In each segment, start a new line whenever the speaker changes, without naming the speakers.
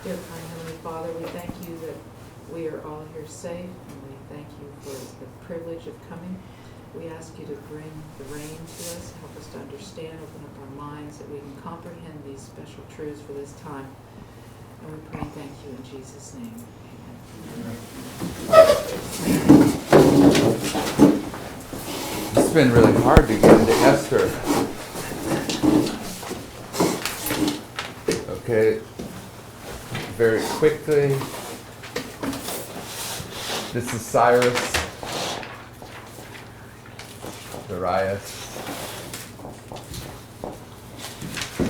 Dear kind Heavenly Father, we thank you that we are all here safe, and we thank you for the privilege of coming. We ask you to bring the rain to us, help us to understand, open up our minds, that we can comprehend these special truths for this time. And we pray and thank you in Jesus' name. Amen.
It's been really hard to get into Esther. Okay, very quickly. This is Cyrus, Darius,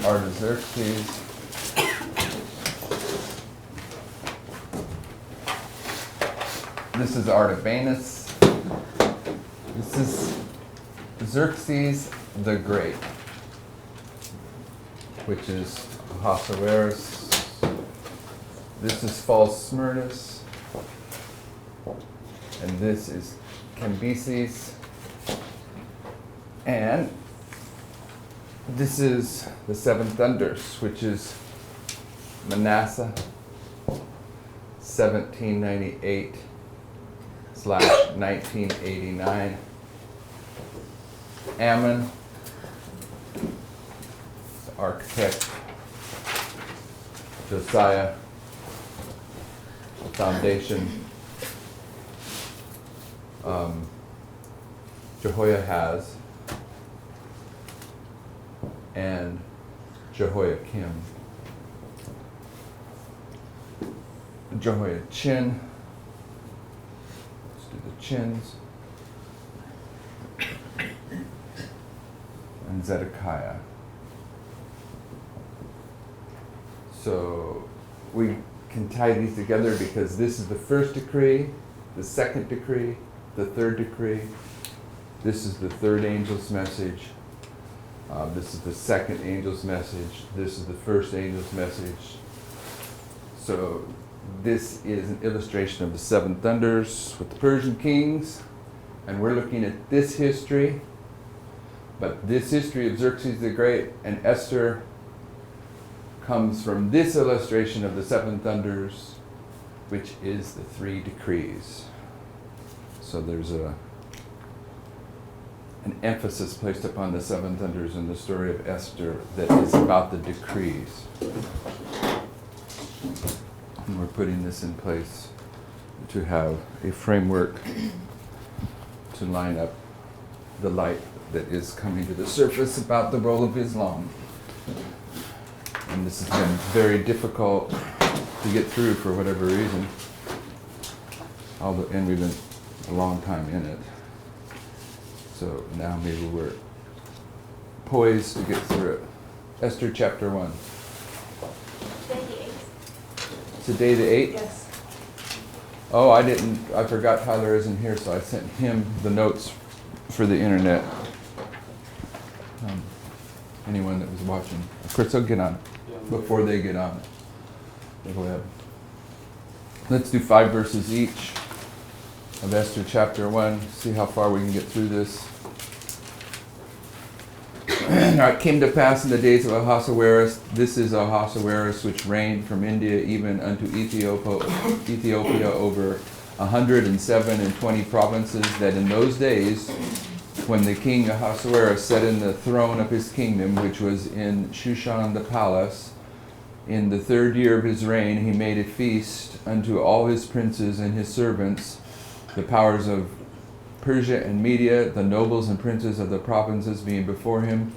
Artaxerxes, this is Artabanus, this is Xerxes the Great, which is Ahasuerus. This is false Smyrnus, and this is Cambyses, and this is the seven thunders, which is Manasseh, 1798/1989. Ammon, the architect. Josiah, the foundation. Jehoiahaz and Jehoiakim. Jehoiachin. Let's do the chins. And Zedekiah. So we can tie these together because this is the first decree, the second decree, the third decree. This is the third angel's message. This is the second angel's message. This is the first angel's message. So this is an illustration of the seven thunders with the Persian kings. And we're looking at this history. But this history of Xerxes the Great and Esther comes from this illustration of the seven thunders, which is the three decrees. So there's an emphasis placed upon the seven thunders in the story of Esther that is about the decrees. And we're putting this in place to have a framework to line up the light that is coming to the surface about the role of Islam. And this has been very difficult to get through for whatever reason. And we've been a long time in it. So now maybe we're poised to get through it. Esther chapter 1.
Today the 8th.
Today the 8th?
Yes.
Oh, I forgot Tyler isn't here, so I sent him the notes for the internet. Anyone that was watching. Of course, they'll get on it before they get on it. Go ahead. Let's do 5 verses each of Esther chapter 1. See how far we can get through this. Now it came to pass in the days of Ahasuerus, this is Ahasuerus, which reigned from India even unto Ethiopia over 127 provinces, that in those days, when the king Ahasuerus sat in the throne of his kingdom, which was in Shushan the palace, in the 3rd year of his reign, he made a feast unto all his princes and his servants, the powers of Persia and Media, the nobles and princes of the provinces being before him,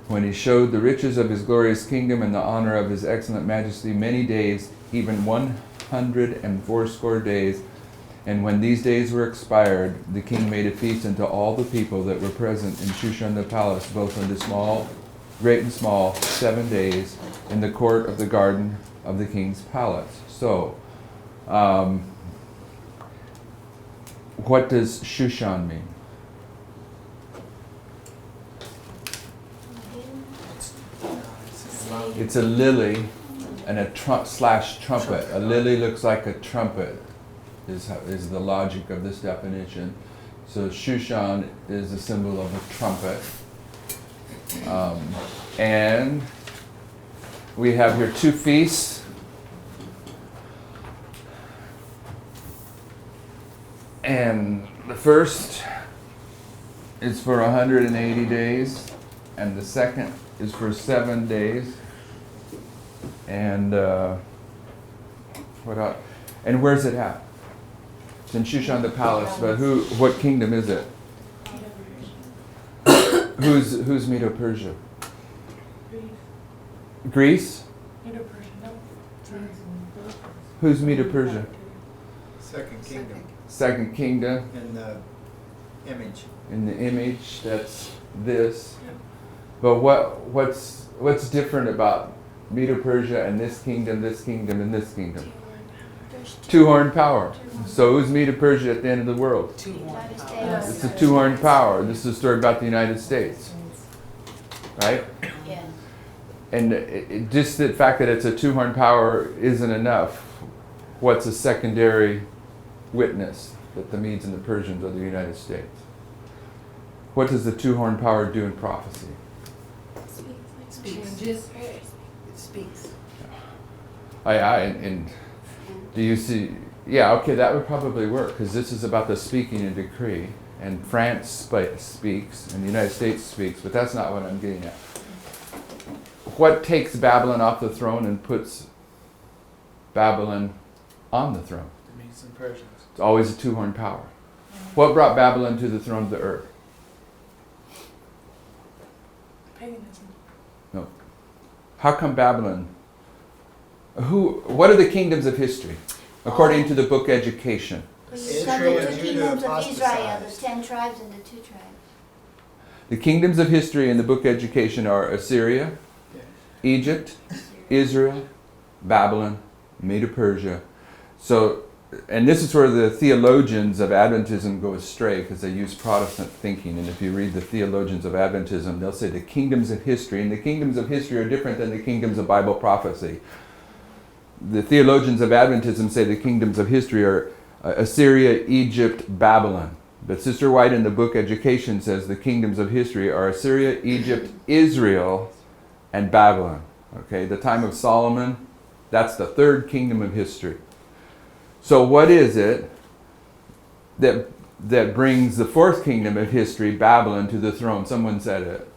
when he showed the riches of his glorious kingdom and the honor of his excellent majesty many days, even 180 days. And when these days were expired, the king made a feast unto all the people that were present in Shushan the palace, both unto small, great and small, 7 days, in the court of the garden of the king's palace. So, what does Shushan mean? It's a lily and a trumpet. A lily looks like a trumpet, is the logic of this definition. So Shushan is a symbol of a trumpet. And we have here 2 feasts. And the first is for 180 days, and the second is for 7 days. And what else? And where's it at? It's in Shushan the palace, but what kingdom is it? Who's Medo-Persia? Greece? Who's Medo-Persia?
Second kingdom
Second kingdom.
in the image.
In the image, that's this. But what's different about Medo-Persia and this kingdom, and this kingdom? Two-horned power. So who's Medo-Persia at the end of the world?
United States.
It's a two-horned power. This is a story about the United States. Right?
Yeah.
And just the fact that it's a two-horned power isn't enough. What's a secondary witness that the Medes and the Persians are the United States? What does the two-horned power do in prophecy?
Changes. It speaks.
And do you see? Yeah, okay, that would probably work because this is about the speaking and decree, and France speaks and the United States speaks, but that's not what I'm getting at. What takes Babylon off the throne and puts Babylon on the throne?
The Medes and Persians.
It's always a two-horned power. What brought Babylon to the throne of the earth?
Paganism.
No. How come Babylon? What are the kingdoms of history, according to the book Education?
Well, you've
Israel
got the
and
two
Judah
kingdoms of Israel, the
apostatized.
10 tribes and the 2 tribes.
The kingdoms of history in the book Education are Assyria,
Yeah.
Egypt, Israel, Babylon, Medo-Persia. So, and this is where the theologians of Adventism go astray because they use Protestant thinking. And if you read the theologians of Adventism, they'll say the kingdoms of history, and the kingdoms of history are different than the kingdoms of Bible prophecy. The theologians of Adventism say the kingdoms of history are Assyria, Egypt, Babylon. But Sister White in the book Education says the kingdoms of history are Assyria, Egypt, Israel, and Babylon. Okay, the time of Solomon, that's the third kingdom of history. So what is it that brings the fourth kingdom of history, Babylon, to the throne? Someone said it.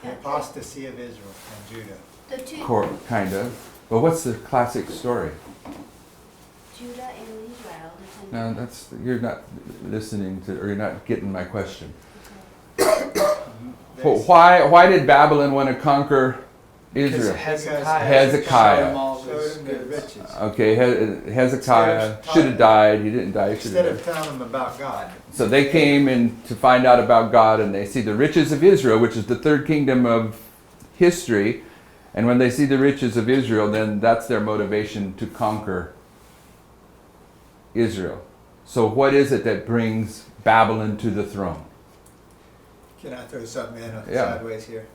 The apostasy of Israel and Judah.
The 2,
Kind of. But what's the classic story?
Judah and Israel, the 10
No, that's, you're not listening to, or you're not getting my question. Why did Babylon want to conquer Israel? Hezekiah.
Showed them their riches.
Okay, Hezekiah should have died. He didn't die. He should
Instead
have
of
died.
telling them about God.
So they came in to find out about God, and they see the riches of Israel, which is the third kingdom of history. And when they see the riches of Israel, then that's their motivation to conquer Israel. So what is it that brings Babylon to the throne?
Can I throw something in
Yeah.
sideways here?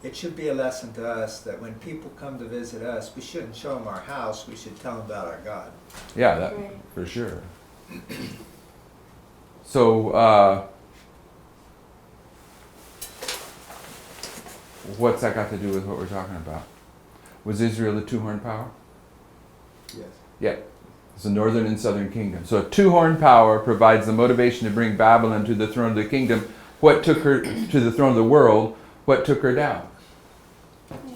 It should be a lesson to us that when people come to visit us, we shouldn't show them our house, we should tell them about our God.
Yeah, that
Right.
for sure. So, what's that got to do with what we're talking about? Was Israel a two-horned power?
Yes.
Yeah. It's a northern and southern kingdom. So a two-horned power provides the motivation to bring Babylon to the throne of the kingdom. What took her to the throne of the world? What took her down?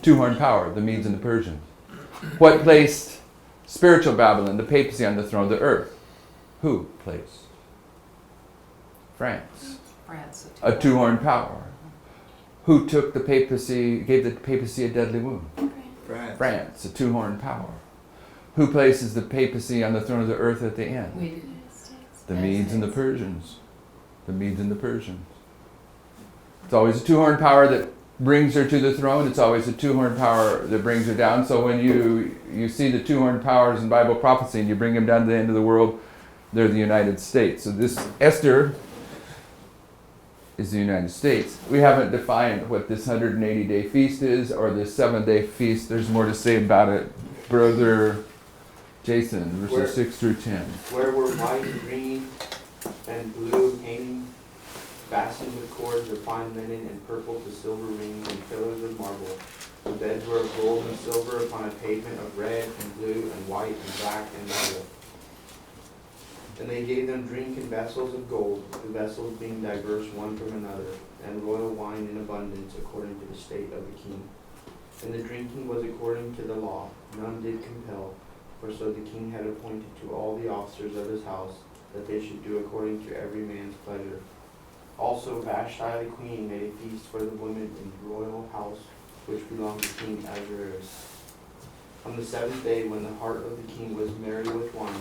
Two-horned power, the Medes and the Persians. What placed spiritual Babylon, the papacy, on the throne of the earth? Who placed? France.
France.
A two-horned power. Who took the papacy, gave the papacy a deadly wound?
France.
France, a two-horned power. Who places the papacy on the throne of the earth at the end?
We
The Medes and the Persians. The Medes and the Persians. It's always a two-horned power that brings her to the throne. It's always a two-horned power that brings her down. So when you see the two-horned powers in Bible prophecy and you bring them down to the end of the world, they're the United States. So this Esther is the United States. We haven't defined what this 180-day feast is or this 7-day feast. There's more to say about it. Brother Jason, verses 6 through 10.
Where were white, green, and blue hanging, fastened with cords of fine linen, and purple to silver rings, and pillars of marble. The beds were of gold and silver upon a pavement of red and blue and white and black and marble. And they gave them drink in vessels of gold, the vessels being diverse one from another, and royal wine in abundance according to the state of the king. And the drinking was according to the law, none did compel, for so the king had appointed to all the officers of his house, that they should do according to every man's pleasure. Also Vashti the queen made a feast for the women in the royal house, which belonged to King Ahasuerus. On the 7th day, when the heart of the king was merry with wine,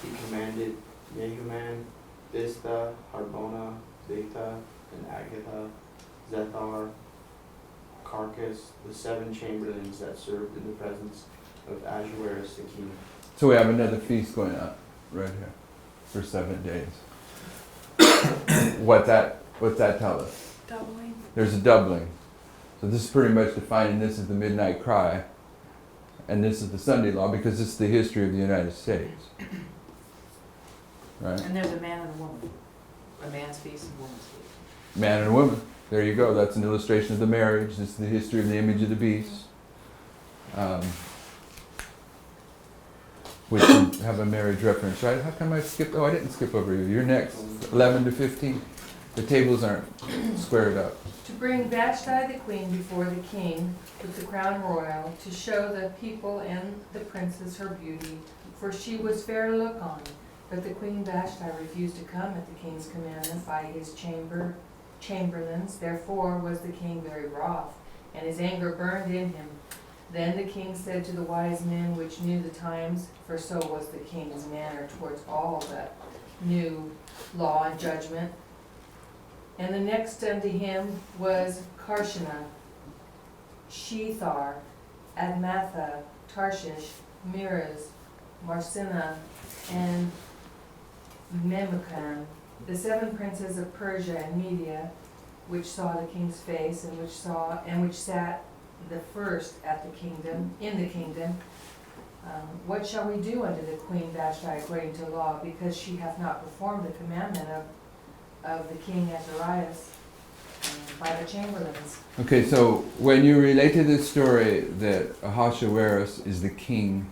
he commanded Mehuman, Biztha, Harbona, Bigtha, and Agatha, Zethar, Carcass, the 7 chamberlains that served in the presence of Ahasuerus the king.
So we have another feast going on right here for 7 days. What's that tell us?
Doubling.
There's a doubling. So this is pretty much defining this as the midnight cry, and this is the Sunday law because it's the history of the United States. Right?
And there's a man and a woman. A man's feast and a woman's feast.
Man and woman. There you go. That's an illustration of the marriage. This is the history of the image of the beast. Which you have a marriage reference, right? How come I skipped? Oh, I didn't skip over you. You're next. 11 to 15. The tables aren't squared up.
To bring Vashti the queen before the king with the crown royal, to show the people and the princes her beauty, for she was fair to look on. But the queen Vashti refused to come at the king's commandment by his chamberlains. Therefore was the king very wroth, and his anger burned in him. Then the king said to the wise men which knew the times, for so was the king's manner towards all that knew law and judgment. And the next unto him was Karshena, Shethar, Admatha, Tarshish, Meres, Marsina, and Memucan, the 7 princes of Persia and Media, which saw the king's face, and which sat the first at the kingdom, in the kingdom. What shall we do unto the queen Vashti according to law, because she hath not performed the commandment of the king Ahasuerus by the chamberlains?
Okay, so when you relate to this story that Ahasuerus is the king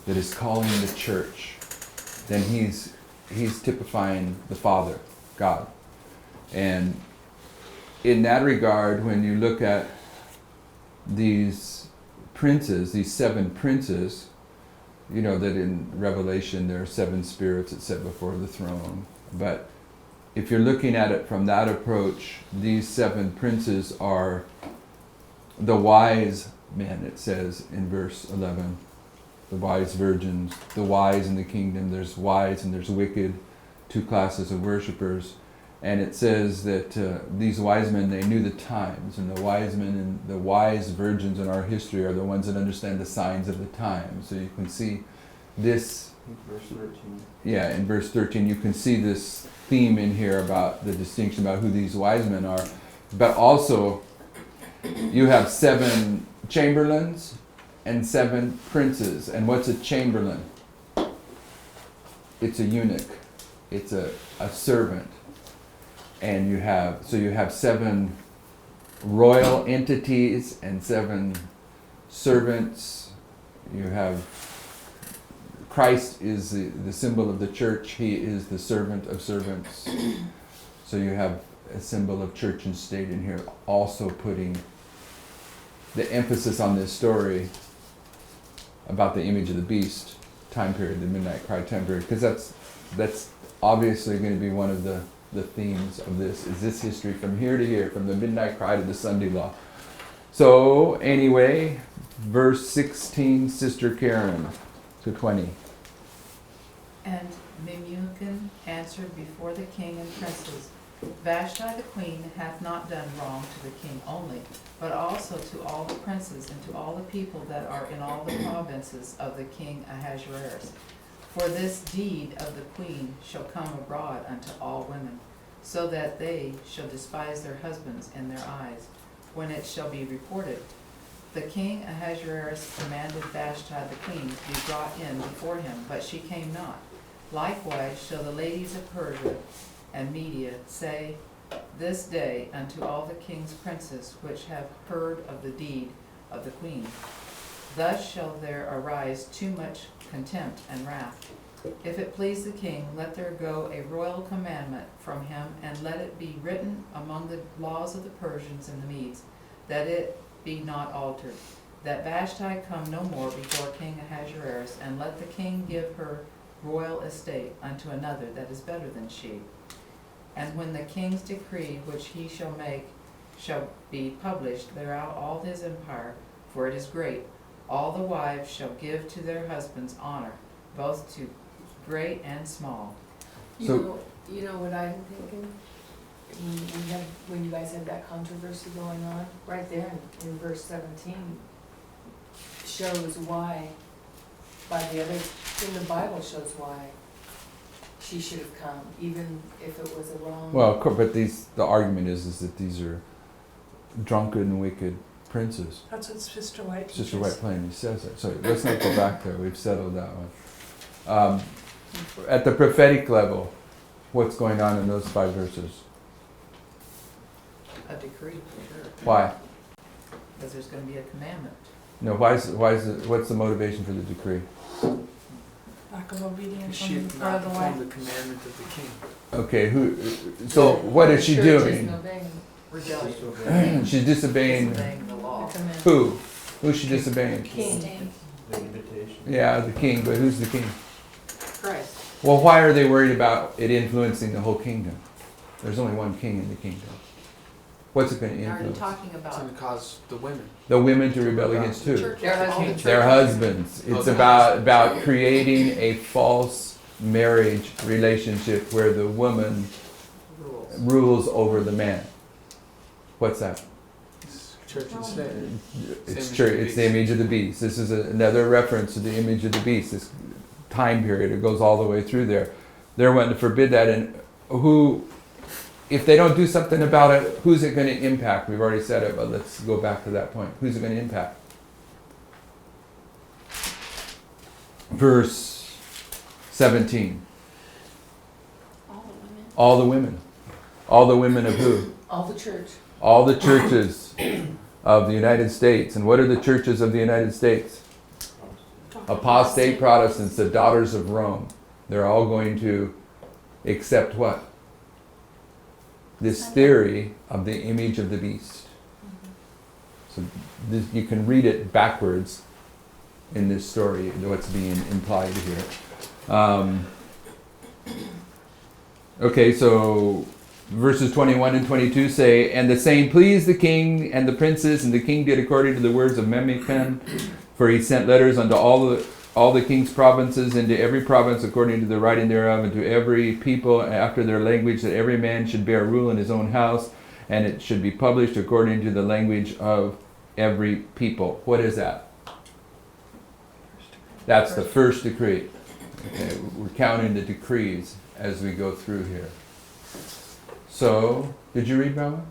that is calling the church, then he's typifying the Father, God. And in that regard, when you look at these princes, these 7 princes, you know that in Revelation there are 7 spirits that sit before the throne. But if you're looking at it from that approach, these 7 princes are the wise men, it says in verse 11. The wise virgins, the wise in the kingdom. There's wise and there's wicked, 2 classes of worshipers. And it says that these wise men, they knew the times, and the wise men and the wise virgins in our history are the ones that understand the signs of the times. So you can see this.
Verse 13.
Yeah, in verse 13 you can see this theme in here about the distinction about who these wise men are. But also you have 7 chamberlains and 7 princes. And what's a chamberlain? It's a eunuch. It's a servant. And you have 7 royal entities and 7 servants. You have Christ is the symbol of the church. He is the servant of servants. So you have a symbol of church and state in here, also putting the emphasis on this story about the image of the beast time period, the midnight cry time period, because that's obviously going to be one of the themes of this, is this history from here to here, from the midnight cry to the Sunday law. So anyway, verse 16, Sister Karen, to 20.
And Memucan answered before the king and princes, Vashti the queen hath not done wrong to the king only, but also to all the princes and to all the people that are in all the provinces of the king Ahasuerus. For this deed of the queen shall come abroad unto all women, so that they shall despise their husbands in their eyes, when it shall be reported. The king Ahasuerus commanded Vashti the queen to be brought in before him, but she came not. Likewise shall the ladies of Persia and Media say this day unto all the king's princes which have heard of the deed of the queen. Thus shall there arise too much contempt and wrath. If it please the king, let there go a royal commandment from him, and let it be written among the laws of the Persians and the Medes, that it be not altered, that Vashti come no more before King Ahasuerus, and let the king give her royal estate unto another that is better than she. And when the king's decree which he shall make shall be published throughout all his empire, for it is great, all the wives shall give to their husbands honor, both to great and small.
So-
You know what I'm thinking? When you guys had that controversy going on, right there in verse 17, shows why, by the other, in the Bible shows why she should have come, even if it was a wrong.
Well, of course, but the argument is that these are drunken and wicked princes.
That's what Sister White teaches.
Sister White plainly says it. So let's not go back there. We've settled that one. At the prophetic level, what's going on in those 5 verses?
A decree, for sure,
Why?
because there's gonna be a commandment.
No, what's the motivation for the decree?
Lack of obedience
She
on
had
the part
not
of the
performed
wife.
the commandment of the king.
Okay, so what is she
The church
doing?
isn't obeying
Rebellion,
She's disobeying
disobeying the law.
the commandment.
who? Who's she disobeying?
King.
The invitation.
Yeah, the king, but who's the king?
Christ.
Well, why are they worried about it influencing the whole kingdom? There's only one king in the kingdom. What's it going to
Are you
influence?
talking
It's
about
going to cause the women.
The women to rebel against who?
church?
Their
all the
husbands.
Their
churches?
husbands.
Oh,
It's
the
about creating a false marriage relationship where the woman
Rules.
rules over the man. What's that?
It's church and state.
It's
image
true.
of the
It's the
beast.
image of the beast. This is another reference to the image of the beast. This time period. It goes all the way through there. They're wanting to forbid that, and who? If they don't do something about it, who's it going to impact? We've already said it, but let's go back to that point. Who's it going to impact? Verse 17.
All the women.
All the women. All the women of who?
All the church.
All the churches of the United States. And what are the churches of the United States? Apostate Protestants, the daughters of Rome. They're all going to accept what? This theory of the image of the beast. So this, you can read it backwards in this story, what's being implied here. Okay, so verses 21 and 22 say, "And the saying pleased the king and the princes, and the king did according to the words of Memucan, for he sent letters unto all the king's provinces, into every province according to the writing thereof, and to every people after their language, that every man should bear rule in his own house, and it should be published according to the language of every people." What is that? That's the first decree. Okay, we're counting the decrees as we go through here. So, did you read, Bella?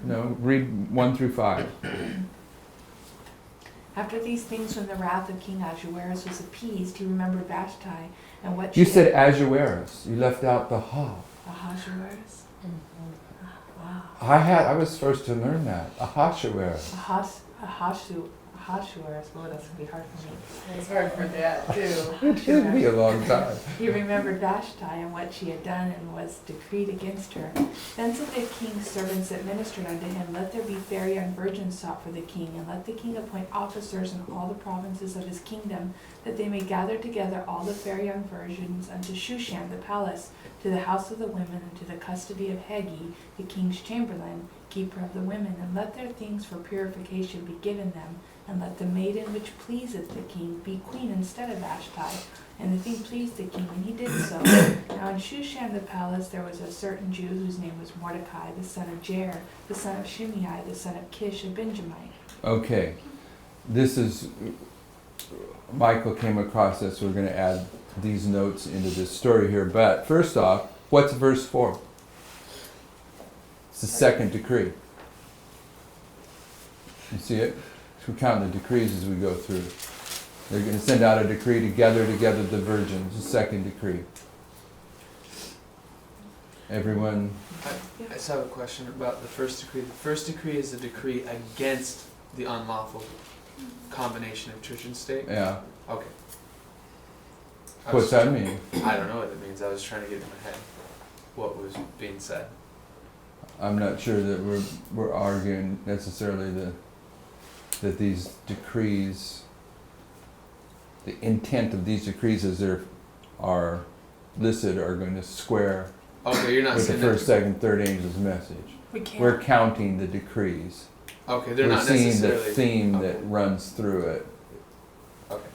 No, read 1 through 5.
After these things, when the wrath of King Ahasuerus was appeased, he remembered Vashti and what
You
she
said Ahasuerus. You left out the ha.
Ahasuerus. Wow.
I was supposed to learn that. Ahasuerus.
Ahasuerus. Boy, that's gonna be hard for me.
It's hard for Dad too.
It should be a long time.
He remembered Vashti and what she had done and was decreed against her. Then said the king's servants that ministered unto him, "Let there be fair young virgins sought for the king, and let the king appoint officers in all the provinces of his kingdom, that they may gather together all the fair young virgins unto Shushan the palace, to the house of the women, and to the custody of Hegi, the king's chamberlain, keeper of the women, and let their things for purification be given them, and let the maiden which pleaseth the king be queen instead of Vashti." And the thing pleased the king, and he did so. Now in Shushan the palace there was a certain Jew whose name was Mordecai, the son of Jair, the son of Shimei, the son of Kish, a Benjamite.
Okay. This is, Michael came across this. We're going to add these notes into this story here. But first off, what's verse 4? It's the second decree. You see it? So we're counting the decrees as we go through. They're going to send out a decree to gather together the virgins, the second decree. Everyone,
I just have a question about the first decree. The first decree is a decree against the unlawful combination of church and state.
yeah.
Okay.
What's that mean?
I don't know what it means. I was trying to get in my head what was being said.
I'm not sure that we're arguing necessarily that these decrees, the intent of these decrees as they are listed, are going to square
Okay, you're not
with the
saying
first, second, third angel's message.
We can't.
We're counting the decrees.
Okay, they're
We're
not
seeing the
necessarily.
theme
okay.
that runs through it.
Okay.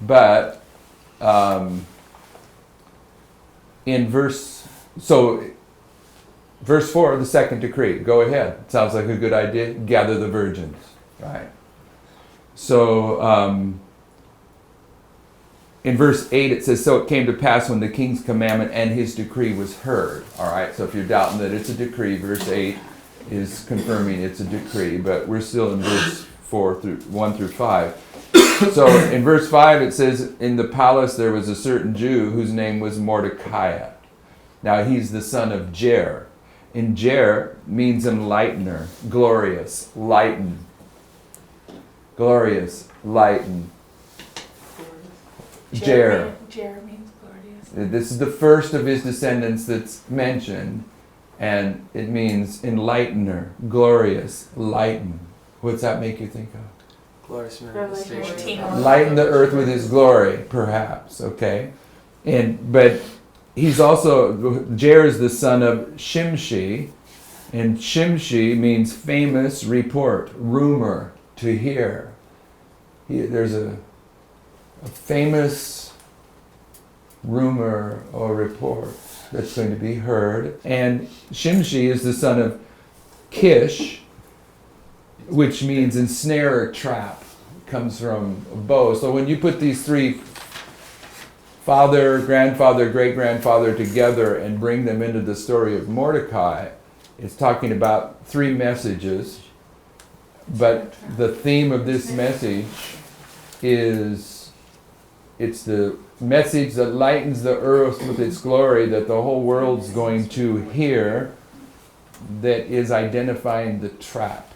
But in verse 4, the second decree. Go ahead. Sounds like a good idea. Gather the virgins. Right. So in verse 8 it says, so it came to pass when the king's commandment and his decree was heard. All right. So if you're doubting that it's a decree, verse 8 is confirming it's a decree. But we're still in verse 1 through 5. So in verse 5 it says, in the palace there was a certain Jew whose name was Mordecai. Now he's the son of Jair. And Jair means enlightener, glorious, lighten. Glorious, lighten. Jair.
Jair means glorious.
This is the first of his descendants that's mentioned. And it means enlightener, glorious, lighten. What's that make you think of?
Glorious
Revelation
manifestation.
14.
Lighten the earth with his glory, perhaps, okay? But he's also, Jair is the son of Shimshi, and Shimshi means famous report, rumor, to hear. There's a famous rumor or report that's going to be heard. And Shimshi is the son of Kish, which means ensnare or trap. It comes from a bow. So when you put these three, father, grandfather, great-grandfather, together and bring them into the story of Mordecai, it's talking about three messages. But the theme of this message is, it's the message that lightens the earth with its glory, that the whole world's going to hear, that is identifying the trap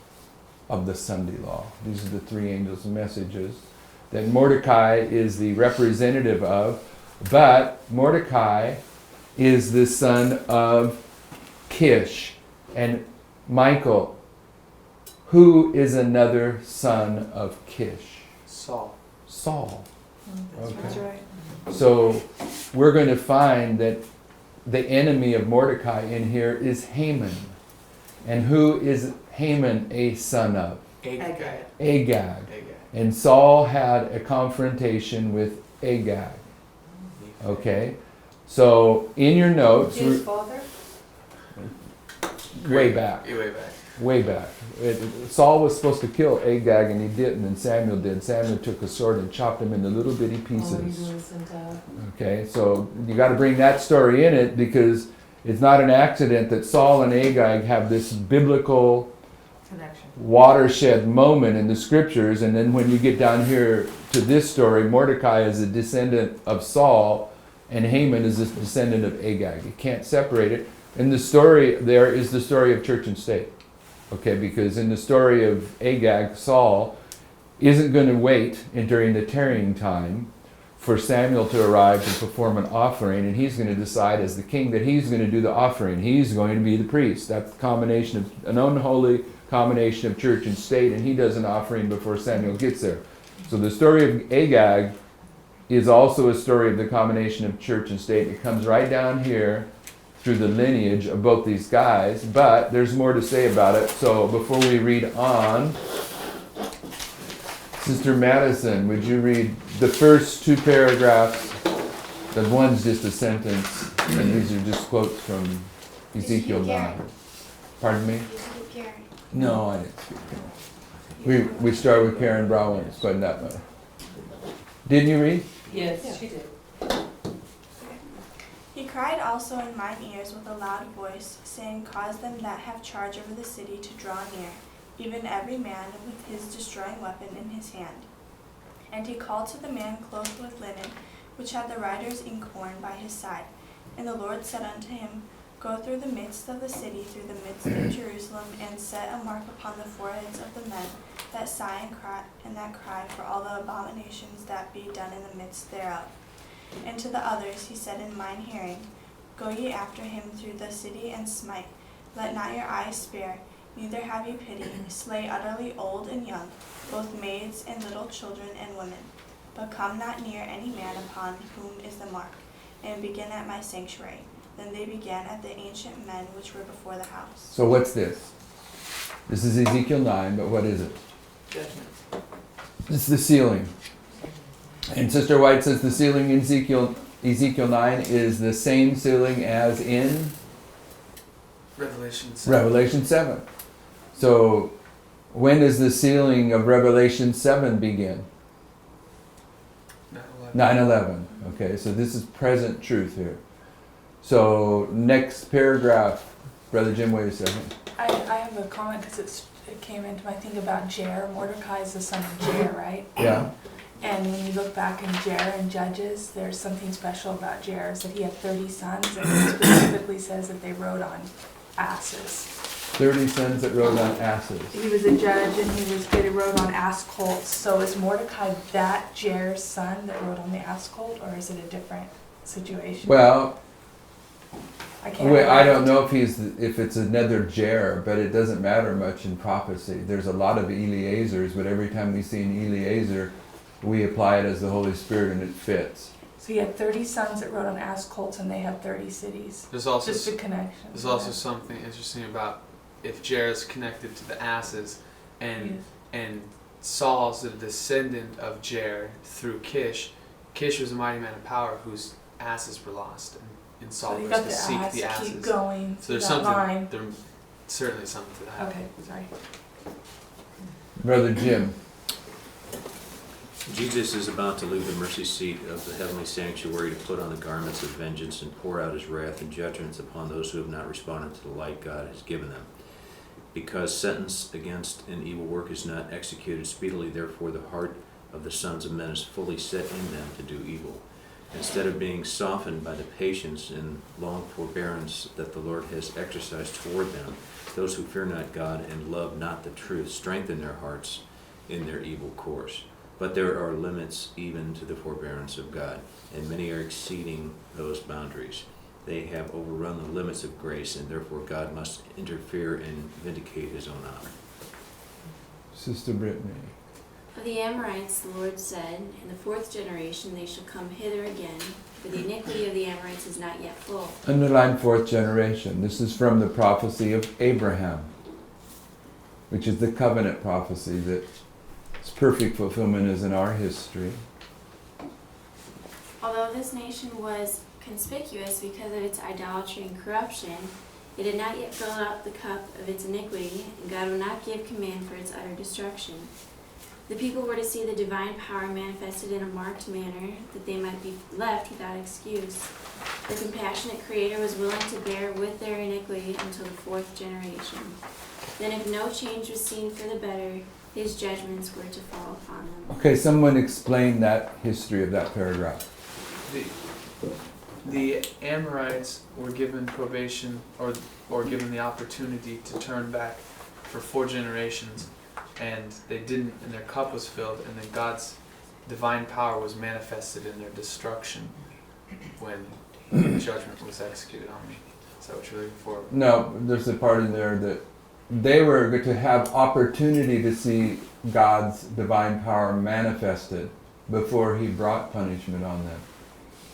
of the Sunday law. These are the three angels' messages that Mordecai is the representative of. But Mordecai is the son of Kish. And Michael, who is another son of Kish?
Saul.
Saul.
That's
Okay.
right.
So we're going to find that the enemy of Mordecai in here is Haman. And who is Haman a son of?
Agag.
Agag. And Saul had a confrontation with Agag. Okay? So in your notes,
His father?
way back. Way back. Saul was supposed to kill Agag and he didn't, and Samuel did. Samuel took a sword and chopped him into little bitty pieces. Okay, so you got to bring that story in it, because it's not an accident that Saul and Agag have this biblical
Connection.
watershed moment in the scriptures, and then when you get down here to this story, Mordecai is a descendant of Saul and Haman is a descendant of Agag. You can't separate it. And the story there is the story of church and state. Okay, because in the story of Agag, Saul isn't going to wait during the tarrying time for Samuel to arrive to perform an offering, and he's going to decide as the king that he's going to do the offering. He's going to be the priest. That's the combination of an unholy combination of church and state, and he does an offering before Samuel gets there. So the story of Agag is also a story of the combination of church and state. It comes right down here through the lineage of both these guys, but there's more to say about it. So before we read on, Sister Madison, would you read the first two paragraphs? The one's just a sentence, and these are just quotes from Ezekiel 9. Pardon me? No, I didn't speak Karen. We started with Karen Brown, but not much. Didn't you read?
Yes, she did.
He cried also in mine ears with a loud voice, saying, Cause them that have charge over the city to draw near, even every man with his destroying weapon in his hand. And he called to the man clothed with linen, which had the writer's inkhorn by his side. And the Lord said unto him, Go through the midst of the city, through the midst of Jerusalem, and set a mark upon the foreheads of the men that sigh and that cry for all the abominations that be done in the midst thereof. And to the others he said in mine hearing, Go ye after him through the city and smite. Let not your eyes spare, neither have ye pity. Slay utterly old and young, both maids and little children and women. But come not near any man upon whom is the mark, and begin at my sanctuary. Then they began at the ancient men which were before the house.
So what's this? This is Ezekiel 9, but what is it?
Judgment.
It's the sealing. And Sister White says the sealing in Ezekiel 9 is the same sealing as in
Revelation 7.
Revelation 7. So when does the sealing of Revelation 7 begin? 9/11. Okay, so this is present truth here. So next paragraph, Brother Jim, wait a second.
I have a comment because it came into my thing about Jair. Mordecai is the son of Jair, right?
Yeah.
And when you look back in Jair and Judges, there's something special about Jair, is that he had 30 sons, and it specifically says that they rode on asses.
30 sons that rode on asses.
He was a judge, and they rode on ass colts. So is Mordecai that Jair's son that rode on the ass colt, or is it a different situation?
Well,
I can't.
I don't know if it's another Jair, but it doesn't matter much in prophecy. There's a lot of Eliezers, but every time we see an Eliezer, we apply it as the Holy Spirit and it fits.
So he had 30 sons that rode on ass colts, and they had 30 cities.
There's also
Just a connection.
There's also something interesting about if Jair's connected to the asses, and Saul's a descendant of Jair through Kish. Kish was a mighty man of power whose asses were lost, and Saul
So you
was
got
to
the
seek
ass,
the asses.
keep going.
So there's
that line.
there's certainly something to that.
Okay, sorry.
Brother Jim.
Jesus is about to leave the mercy seat of the heavenly sanctuary to put on the garments of vengeance and pour out his wrath and judgments upon those who have not responded to the light God has given them. Because sentence against an evil work is not executed speedily, therefore the heart of the sons of men is fully set in them to do evil. Instead of being softened by the patience and long forbearance that the Lord has exercised toward them, those who fear not God and love not the truth strengthen their hearts in their evil course. But there are limits even to the forbearance of God, and many are exceeding those boundaries. They have overrun the limits of grace, and therefore God must interfere and vindicate his own honor.
Sister Brittany.
Of the Amorites, the Lord said, In the fourth generation they shall come hither again, for the iniquity of the Amorites is not yet full.
Underline fourth generation. This is from the prophecy of Abraham, which is the covenant prophecy that its perfect fulfillment is in our history.
Although this nation was conspicuous because of its idolatry and corruption, it had not yet filled out the cup of its iniquity, and God would not give command for its utter destruction. The people were to see the divine power manifested in a marked manner, that they might be left without excuse. The compassionate Creator was willing to bear with their iniquity until the fourth generation. Then if no change was seen for the better, his judgments were to fall upon them.
Okay, someone explain that history of that paragraph.
The Amorites were given probation or given the opportunity to turn back for 4 generations, and they didn't, and their cup was filled, and then God's divine power was manifested in their destruction when judgment was executed on me. Is that what you're looking for?
No, there's a part in there that they were to have opportunity to see God's divine power manifested before he brought punishment on them.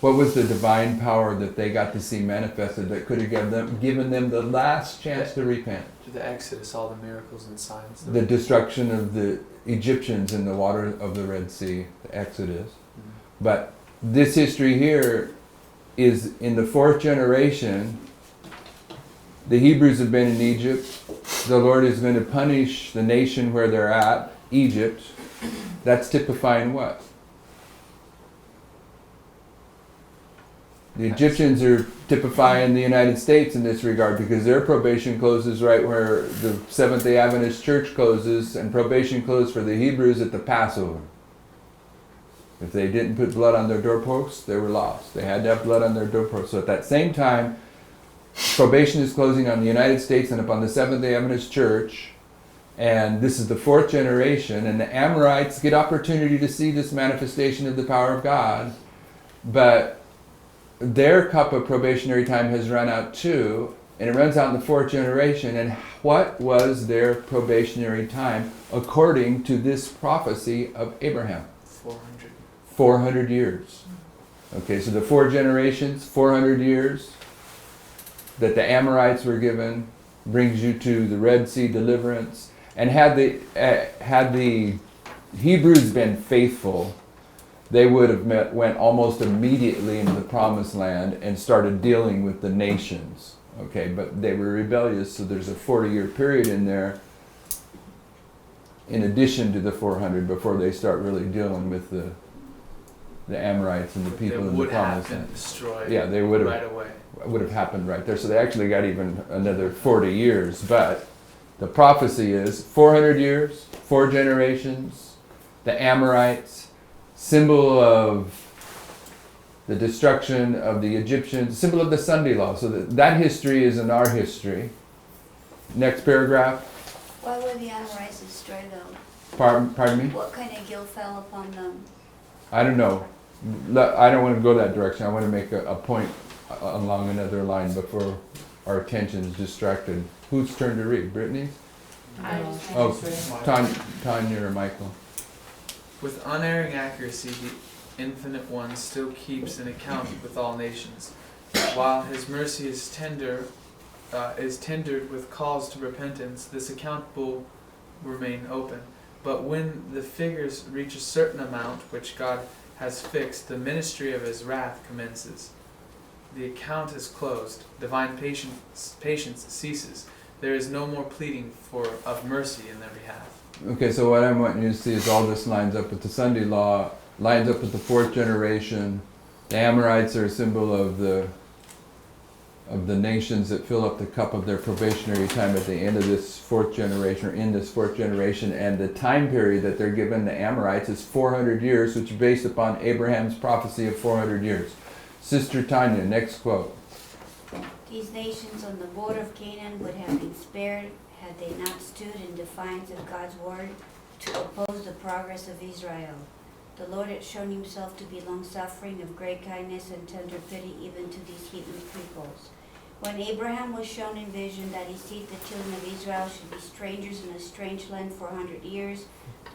What was the divine power that they got to see manifested that could have given them the last chance to repent?
To the Exodus, all the miracles and signs.
The destruction of the Egyptians in the water of the Red Sea, the Exodus.
Mhm.
But this history here is in the 4th generation. The Hebrews have been in Egypt. The Lord is going to punish the nation where they're at, Egypt. That's typifying what? The Egyptians are typifying the United States in this regard because their probation closes right where the Seventh-day Adventist Church closes, and probation closed for the Hebrews at the Passover. If they didn't put blood on their doorposts, they were lost. They had to have blood on their doorposts. So at that same time, probation is closing on the United States and upon the Seventh-day Adventist Church, and this is the 4th generation, and the Amorites get opportunity to see this manifestation of the power of God. but their cup of probationary time has run out too, and it runs out in the fourth generation. And what was their probationary time according to this prophecy of Abraham?
400.
400 years. Okay, so the 4 generations, 400 years that the Amorites were given brings you to the Red Sea deliverance. And had the Hebrews been faithful, they would have went almost immediately into the Promised Land and started dealing with the nations. Okay, but they were rebellious, so there's a 40-year period in there in addition to the 400 before they start really dealing with the Amorites and the people in the Promised Land.
Destroyed.
Yeah, they would have
right away.
would have happened right there. So they actually got even another 40 years. But the prophecy is 400 years, 4 generations, the Amorites, symbol of the destruction of the Egyptians, symbol of the Sunday law. So that history is in our history. Next paragraph.
Why were the Amorites destroyed though?
Pardon me?
What kind of guilt fell upon them?
I don't know. I don't want to go that direction. I want to make a point along another line before our attention is distracted. Whose turn to read? Brittany's? Tanya or Michael?
With unerring accuracy, the Infinite One still keeps an account with all nations, while His mercy is tendered with calls to repentance. This account will remain open. But when the figures reach a certain amount, which God has fixed, the ministry of His wrath commences. The account is closed. Divine patience ceases. There is no more pleading of mercy in their behalf.
Okay, so what I want you to see is all this lines up with the Sunday law, lines up with the 4th generation. The Amorites are a symbol of the nations that fill up the cup of their probationary time at the end of this 4th generation, or in this 4th generation. And the time period that they're given the Amorites is 400 years, which is based upon Abraham's prophecy of 400 years. Sister Tanya, next quote.
These nations on the border of Canaan would have been spared had they not stood in defiance of God's word to oppose the progress of Israel. The Lord had shown Himself to be long-suffering, of great kindness and tender pity even to these heathen peoples. When Abraham was shown in vision that his seed, the children of Israel, should be strangers in a strange land 400 years,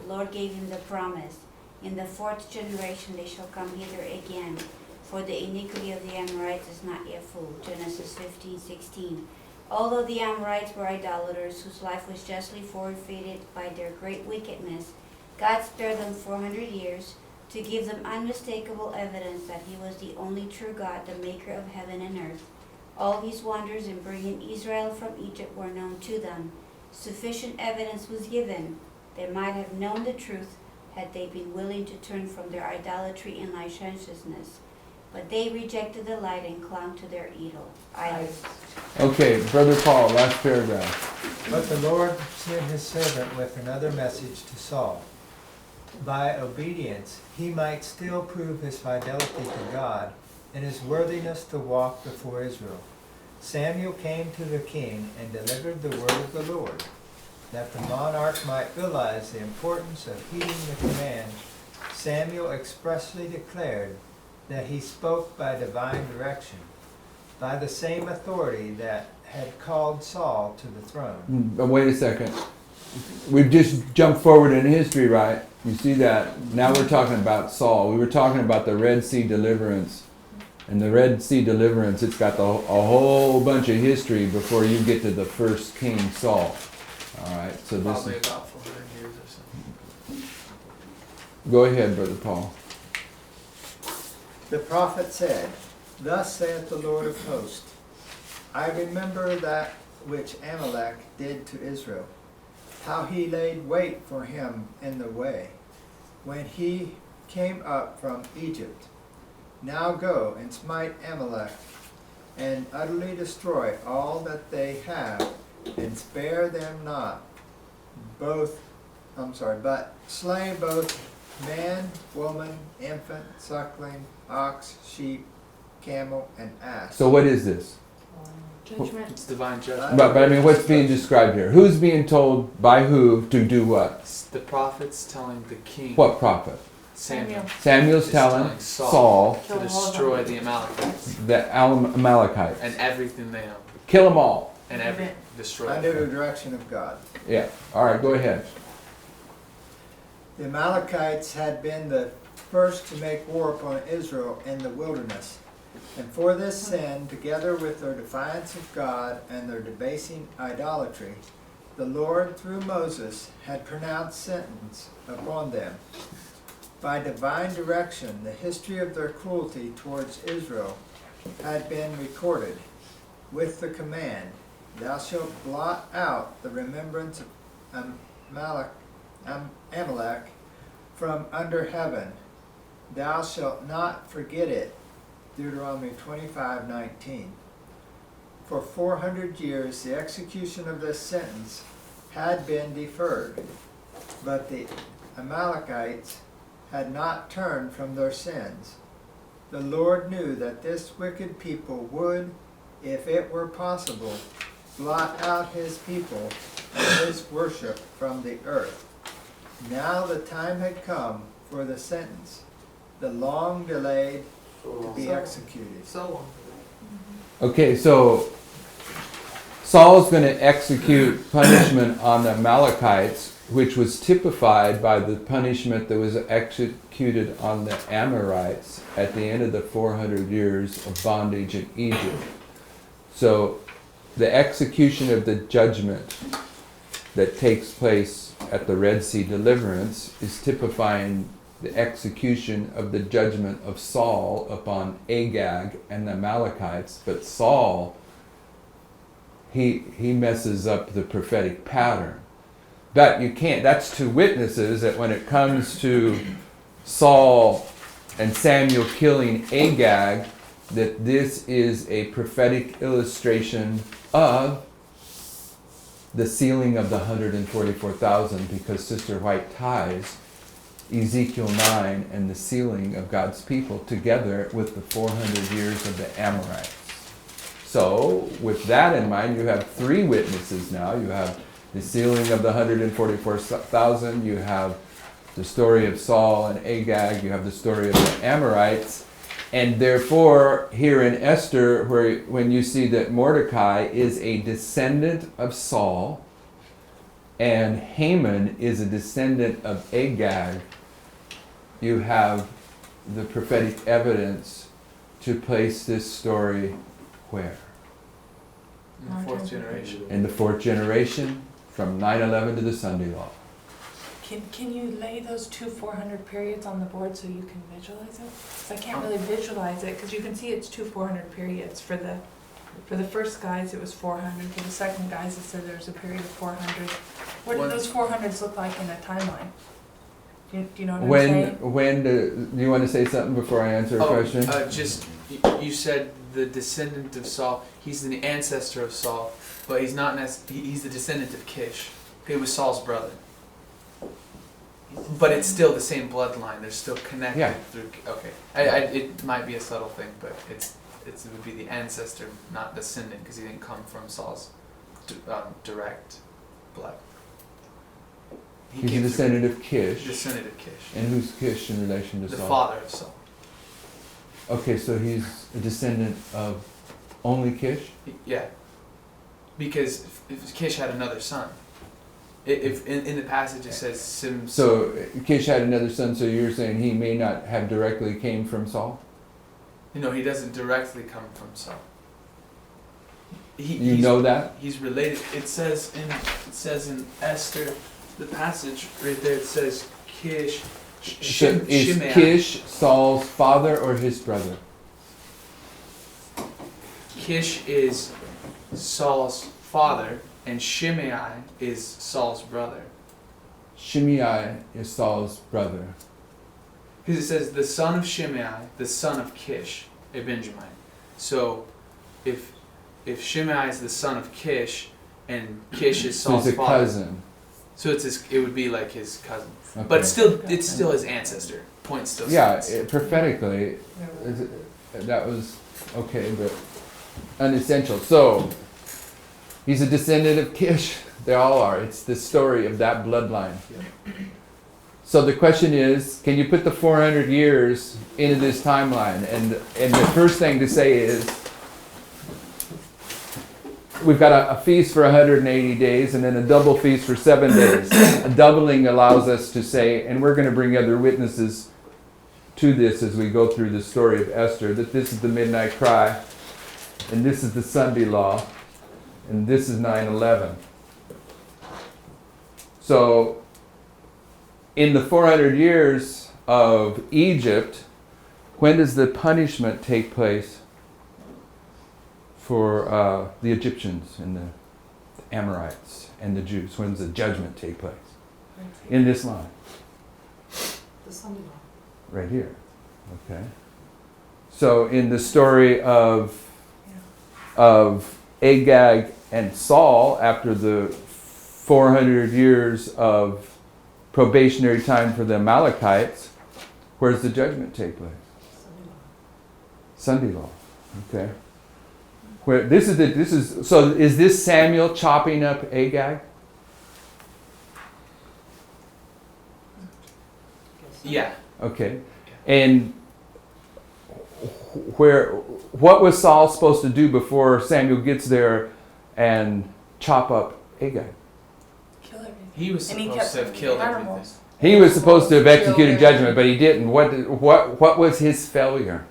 the Lord gave him the promise, in the 4th generation they shall come hither again, for the iniquity of the Amorites is not yet full. Genesis 15:16. Although the Amorites were idolaters whose life was justly forfeited by their great wickedness, God spared them 400 years to give them unmistakable evidence that He was the only true God, the maker of heaven and earth. All His wonders in bringing Israel from Egypt were known to them. Sufficient evidence was given. They might have known the truth had they been willing to turn from their idolatry and licentiousness. But they rejected the light and clung to their idols.
Okay, Brother Paul, last paragraph.
But the Lord sent His servant with another message to Saul. By obedience, he might still prove his fidelity to God and his worthiness to walk before Israel. Samuel came to the king and delivered the word of the Lord, that the monarch might realize the importance of heeding the command. Samuel expressly declared that he spoke by divine direction, by the same authority that had called Saul to the throne.
But wait a second. We've just jumped forward in history, right? You see that? Now we're talking about Saul. We were talking about the Red Sea deliverance. And the Red Sea deliverance, it's got a whole bunch of history before you get to the first king, Saul. All right, so this
Probably
is...
about 400 years or something.
Go ahead, Brother Paul.
The prophet said, Thus saith the Lord of hosts, I remember that which Amalek did to Israel, how he laid wait for him in the way, when he came up from Egypt. Now go and smite Amalek, and utterly destroy all that they have, and spare them not, but slay both man, woman, infant, suckling, ox, sheep, camel, and ass.
So what is this?
Judgment.
It's divine judgment.
But I mean, what's being described here? Who's being told by who to do what?
It's the prophets telling the king.
What prophet?
Samuel
Samuel's
is
telling
telling
Saul
to destroy the Amalekites
the Amalekites.
and everything they own.
Kill them all.
And destroy
Under
them.
the direction of God.
Yeah. All right, go ahead.
The Amalekites had been the first to make war upon Israel in the wilderness. And for this sin, together with their defiance of God and their debasing idolatry, the Lord, through Moses, had pronounced sentence upon them. By divine direction, the history of their cruelty towards Israel had been recorded, with the command, "Thou shalt blot out the remembrance of Amalek from under heaven. Thou shalt not forget it." Deuteronomy 25:19. For 400 years the execution of this sentence had been deferred, but the Amalekites had not turned from their sins. The Lord knew that this wicked people would, if it were possible, blot out his people and his worship from the earth. Now the time had come for the sentence, the long delayed, to be executed.
Okay, so Saul's going to execute punishment on the Amalekites, which was typified by the punishment that was executed on the Amorites at the end of the 400 years of bondage in Egypt. So the execution of the judgment that takes place at the Red Sea deliverance is typifying the execution of the judgment of Saul upon Agag and the Amalekites. But Saul, he messes up the prophetic pattern. But you can't, that's two witnesses that when it comes to Saul and Samuel killing Agag, that this is a prophetic illustration of the sealing of the 144,000, because Sister White ties Ezekiel 9 and the sealing of God's people together with the 400 years of the Amorites. So, with that in mind, you have three witnesses now. You have the sealing of the 144,000, you have the story of Saul and Agag, you have the story of the Amorites, and therefore, here in Esther, when you see that Mordecai is a descendant of Saul, and Haman is a descendant of Agag, you have the prophetic evidence to place this story where?
In the fourth generation.
In the fourth generation, from 9/11 to the Sunday Law.
Can you lay those two 400 periods on the board so you can visualize it? 'Cause I can't really visualize it, because you can see it's two 400 periods. For the first guys, it was 400. For the second guys, it said there's a period of 400. What do those 400s look like in a timeline? Do you know what I'm saying?
Do you want to say something before I answer a question?
You said the descendant of Saul. He's the ancestor of Saul, but he's not. He's the descendant of Kish. He was Saul's brother. But it's still the same bloodline. They're still connected through. Okay, it might be a subtle thing, but it would be the ancestor, not descendant, because he didn't come from Saul's direct blood.
He's a descendant of Kish.
Descendant of Kish.
And who's Kish in relation to Saul?
The father of Saul.
Okay, so he's a descendant of only Kish?
Yeah, because if Kish had another son. If in the passage it says Sim.
So Kish had another son, so you're saying he may not have directly came from Saul?
No, he doesn't directly come from Saul.
You know that?
He's related. It says in Esther, the passage right there. It says Kish.
Is Kish Saul's father or his brother?
Kish is Saul's father, and Shimei is Saul's brother.
Shimei is Saul's brother.
Because it says the son of Shimei, the son of Kish, a Benjamite. So, if Shimei is the son of Kish, and Kish is Saul's
so he's a
father,
cousin.
so it would be like his cousin,
Okay.
but it's still his ancestor. Point still.
Yeah,
stands.
prophetically, that was okay, but unessential. So he's a descendant of Kish. They all are. It's the story of that bloodline. So the question is, can you put the 400 years into this timeline? And the first thing to say is, we've got a feast for 180 days and then a double feast for 7 days. A doubling allows us to say, and we're going to bring other witnesses to this as we go through the story of Esther, that this is the midnight cry, and this is the Sunday law, and this is 9/11. So, in the 400 years of Egypt, when does the punishment take place for the Egyptians and the Amorites and the Jews? When does the judgment take place? In this line.
The Sunday law.
Right here. Okay. So in the story of Agag and Saul, after the 400 years of probationary time for the Amalekites, where does the judgment take place? Sunday law. Okay. Where so is this Samuel chopping up Agag?
Yeah.
Okay. And what was Saul supposed to do before Samuel gets there and chop up Agag?
Kill everything.
He was
And he
supposed to have
kept
killed
animals.
everything.
He was supposed to have executed judgment, but he didn't. What was his failure?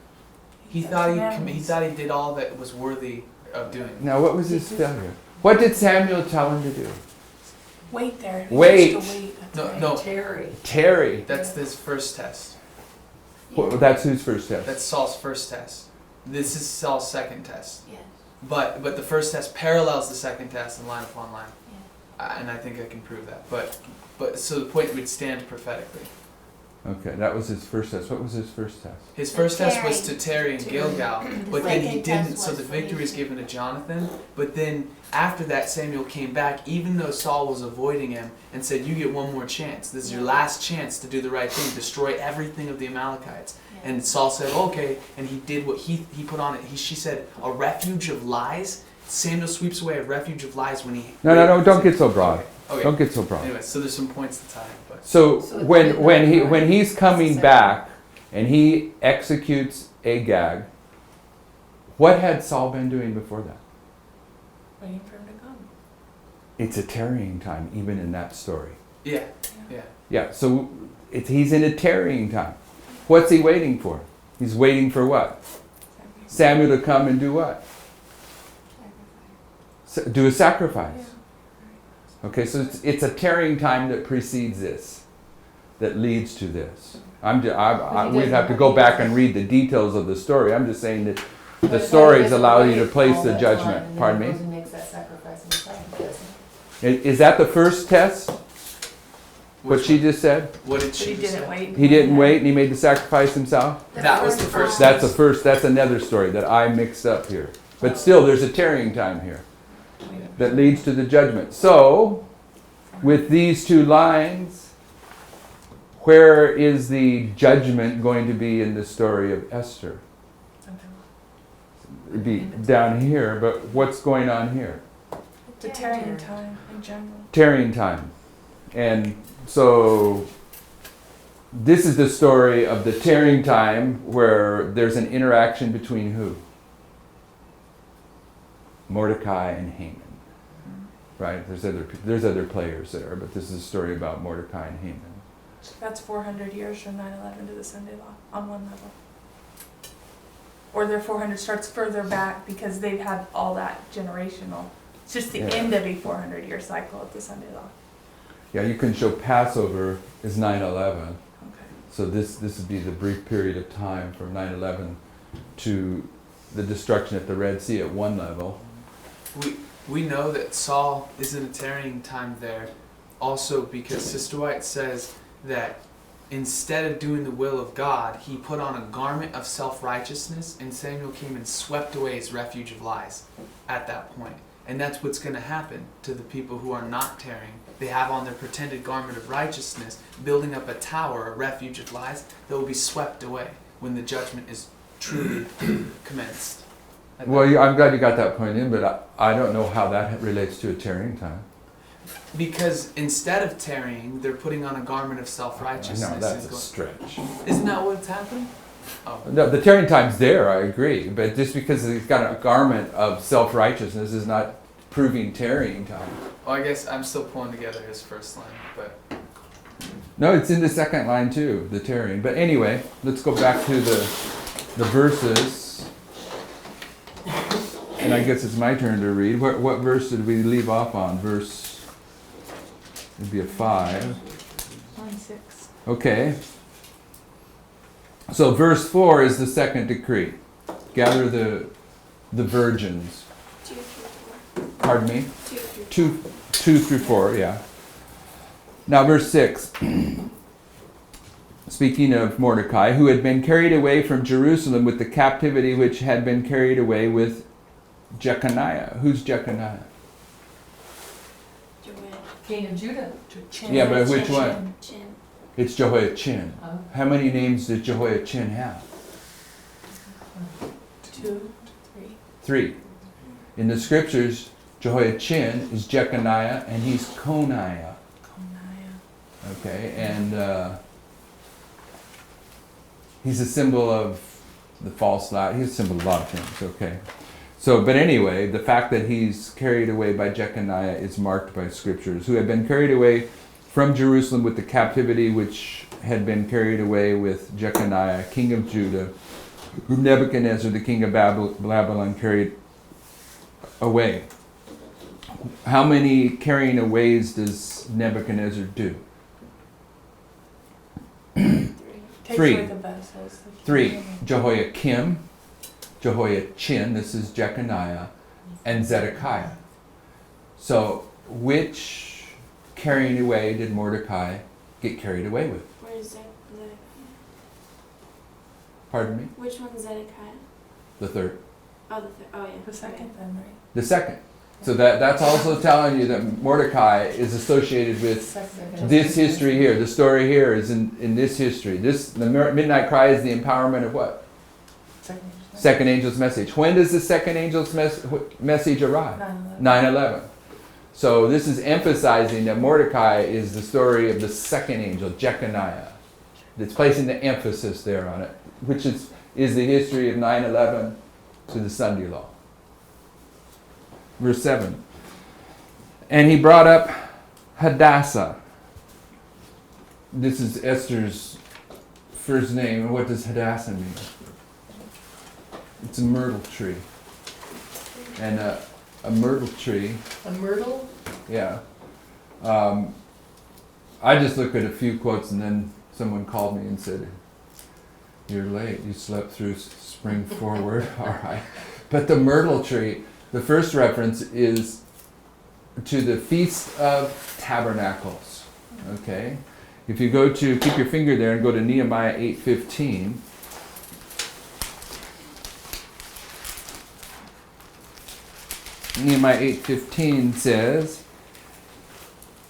He thought he did all that was worthy of doing.
Now, what was his failure? What did Samuel tell him to do?
Wait there. He
Wait.
used to wait. That's
No,
right.
no,
Tarry.
that's his first test.
That's whose first test?
That's Saul's first test. This is Saul's second test.
Yes.
But the first test parallels the second test in line upon line.
Yeah.
And I think I can prove that. But so the point would stand prophetically.
Okay, that was his first test. What was his first test?
His
The
first test was
tarry.
to tarry in
To-
Gilgal,
the
but then he
second
didn't.
test
So
was
the
for
victory is
Israel.
given to Jonathan. But then after that, Samuel came back, even though Saul was avoiding him, and said, "You get one more chance. This is your last chance to do the right thing. Destroy everything of the Amalekites."
Yeah.
And Saul said, "Okay," and he did what he put on it. She said, "A refuge of lies." Samuel sweeps away a refuge of lies when he.
No, don't get so broad.
Okay.
Don't get so broad.
Anyway, so there's some points to tie. But
So
So it's
when he's coming back and he executes Agag, what had Saul been doing before that?
Waiting for him to come.
It's a tarrying time, even in that story.
yeah.
Yeah, so he's in a tarrying time. What's he waiting for? He's waiting for what? Samuel to come and do what? Do a sacrifice. Okay, so it's a tarrying time that precedes this, that leads to this. We'd have to go back and read the details of the story. I'm just saying that the stories allow you to place the judgment. Pardon me?
He makes that sacrifice himself, doesn't he?
Is that the first test? What
Which
she
one?
just said?
What did
But
she
he
just
didn't
say?
wait.
He didn't wait and he made the sacrifice himself?
That was the first.
That's the first, that's another story that I mixed up here. But still, there's a tarrying time here that leads to the judgment. So, with these two lines, where is the judgment going to be in the story of Esther? It'd be down here, but what's going on here?
The tarrying time in general.
Tarrying time. And so this is the story of the tarrying time where there's an interaction between who? Mordecai and Haman. Right? There's other players there, but this is a story about Mordecai and Haman.
That's 400 years from 9/11 to the Sunday law on one level. Or their 400 starts further back because they've had all that generational. It's just the
Yeah.
end of a 400-year cycle of the Sunday law.
Yeah, you can show Passover is 9/11.
Okay.
So this would be the brief period of time from 9/11 to the destruction at the Red Sea at one level.
We know that Saul is in a tarrying time there also because Sister White says that instead of doing the will of God, he put on a garment of self-righteousness, and Samuel came and swept away his refuge of lies at that point. And that's what's going to happen to the people who are not tarrying. They have on their pretended garment of righteousness, building up a tower, a refuge of lies, that will be swept away when the judgment is truly commenced.
Well, I'm glad you got that point in, but I don't know how that relates to a tarrying time.
Because instead of tarrying, they're putting on a garment of self-righteousness.
No, that's
and
a stretch.
Isn't that what's happening? Oh.
No, the tarrying time's there, I agree. But just because he's got a garment of self-righteousness is not proving tarrying time.
Well, I guess I'm still pulling together his first line, but
No, it's in the second line too, the tarrying. But anyway, let's go back to the verses. And I guess it's my turn to read. What verse did we leave off on? Verse, it'd be a 5.
On 6.
Okay. So verse 4 is the second decree. Gather the virgins.
2 through 4.
Pardon me?
2 through
2 through 4, yeah. Now verse 6. Speaking of Mordecai, who had been carried away from Jerusalem with the captivity which had been carried away with Jeconiah. Who's Jeconiah?
King of Judah.
Yeah, but which one?
Chin.
It's Jehoiachin.
Oh.
How many names did Jehoiachin have?
2, 3.
3. In the scriptures, Jehoiachin is Jeconiah and he's Coniah. Okay, and he's a symbol of the false light. He's a symbol of a lot of things, okay. So, but anyway, the fact that he's carried away by Jeconiah is marked by scriptures, who had been carried away from Jerusalem with the captivity which had been carried away with Jeconiah, king of Judah, whom Nebuchadnezzar, the king of Babylon, carried away. How many carrying aways does Nebuchadnezzar do?
3.
Three.
Takes away the vessels.
3. Jehoiakim, Jehoiachin, this is Jeconiah, and Zedekiah. So, which carrying away did Mordecai get carried away with?
Where is Zedekiah?
Pardon me?
Which one's Zedekiah?
The third.
Oh, the third. Oh, yeah.
The second then, right?
The second. So that's also telling you that Mordecai is associated with
Second.
this history here. The story here is in this history. The midnight cry is the empowerment of what? Second angel's message. When does the second angel's message arrive? 9/11. So this is emphasizing that Mordecai is the story of the second angel, Jeconiah. It's placing the emphasis there on it, which is the history of 9/11 to the Sunday law. Verse 7. And he brought up Hadassah. This is Esther's first name. What does Hadassah mean? It's a myrtle tree. And a myrtle tree.
A myrtle?
Yeah. I just looked at a few quotes and then someone called me and said, "You're late. You slept through spring forward." All right. But the myrtle tree, the first reference is to the Feast of Tabernacles. Okay? If you go to, keep your finger there and go to Nehemiah 8:15. Nehemiah 8:15 says,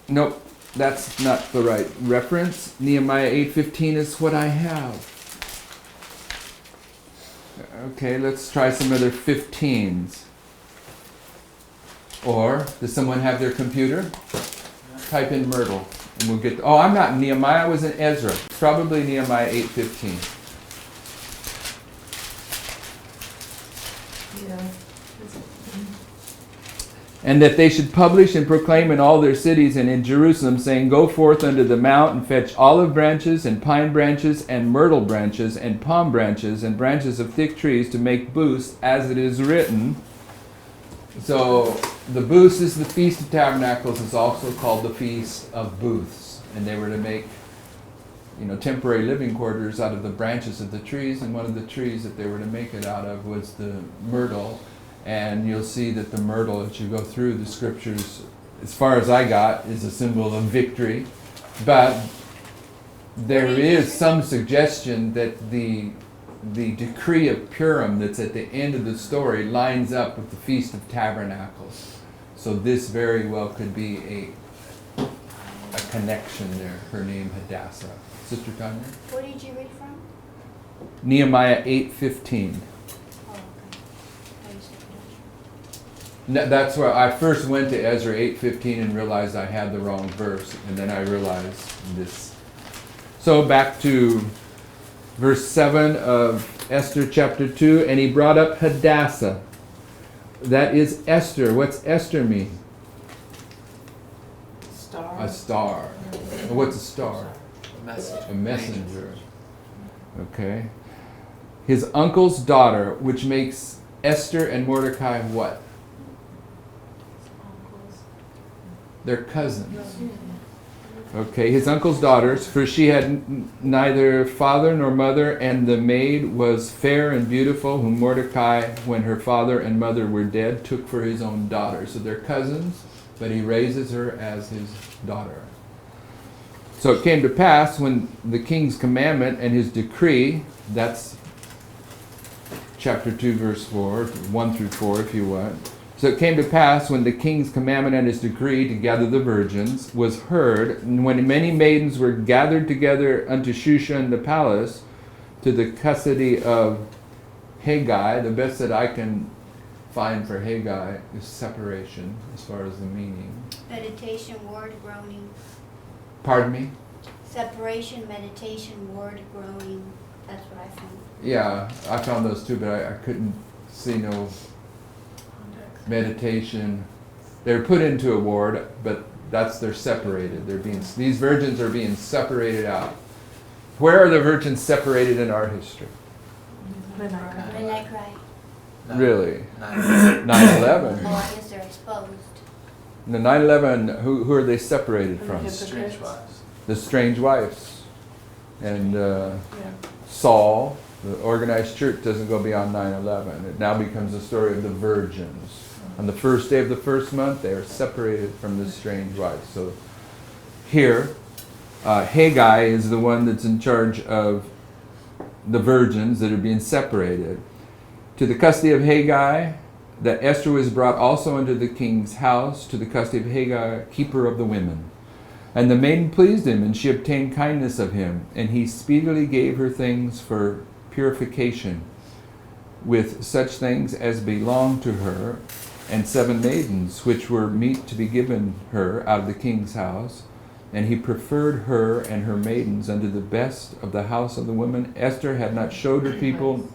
nope, that's not the right reference. Nehemiah 8:15 is what I have. Okay, let's try some other 15s. Or, does someone have their computer? Type in Myrtle, and we'll get, oh, I'm not in Nehemiah, I was in Ezra. It's probably Nehemiah 8:15.
Yeah.
And that they should publish and proclaim in all their cities and in Jerusalem, saying, "Go forth unto the mount and fetch olive branches and pine branches and myrtle branches and palm branches and branches of thick trees to make booths, as it is written." So the booths is the Feast of Tabernacles. It's also called the Feast of Booths. And they were to make, temporary living quarters out of the branches of the trees. And one of the trees that they were to make it out of was the myrtle. And you'll see that the myrtle, as you go through the scriptures, as far as I got, is a symbol of victory. But there is some suggestion that the decree of Purim that's at the end of the story lines up with the Feast of Tabernacles. So this very well could be a connection there. Her name, Hadassah. Sister Tanya?
What did you read from?
Nehemiah 8:15.
Oh, okay. I just looked it
No, that's where I first went to Ezra 8:15 and realized I had the wrong verse, and then I realized this. So back to verse 7 of Esther chapter 2, and he brought up Hadassah. That is Esther. What's Esther mean?
Star.
A star. What's a star?
Message.
A messenger. Okay. His uncle's daughter, which makes Esther and Mordecai what? They're cousins. Okay, his uncle's daughters, for she had neither father nor mother, and the maid was fair and beautiful, whom Mordecai, when her father and mother were dead, took for his own daughter. So they're cousins, but he raises her as his daughter. So it came to pass when the king's commandment and his decree, that's chapter 2, verse 4, 1 through 4 if you want. So it came to pass when the king's commandment and his decree to gather the virgins was heard, and when many maidens were gathered together unto Shushan the palace, to the custody of Haggai, the best that I can find for Haggai is separation, as far as the meaning.
Meditation, word, groaning.
Pardon me?
Separation, meditation, word, groaning. That's what I found.
Yeah, I found those too, but I couldn't see no meditation. They're put into a ward, but they're separated. These virgins are being separated out. Where are the virgins separated in our history?
Midnight cry.
Really?
9/11.
9/11.
Oh, I guess they're exposed.
The 9/11, who are they separated from?
Strange wives.
The strange wives. And Saul, the organized church, doesn't go beyond 9/11. It now becomes a story of the virgins. On the first day of the first month, they are separated from the strange wives. So here, Haggai is the one that's in charge of the virgins that are being separated. To the custody of Haggai, that Esther was brought also unto the king's house, to the custody of Haggai, keeper of the women. And the maiden pleased him, and she obtained kindness of him, and he speedily gave her things for purification, with such things as belonged to her, and 7 maidens, which were meet to be given her out of the king's house. And he preferred her and her maidens unto the best of the house of the women. Esther had not showed her people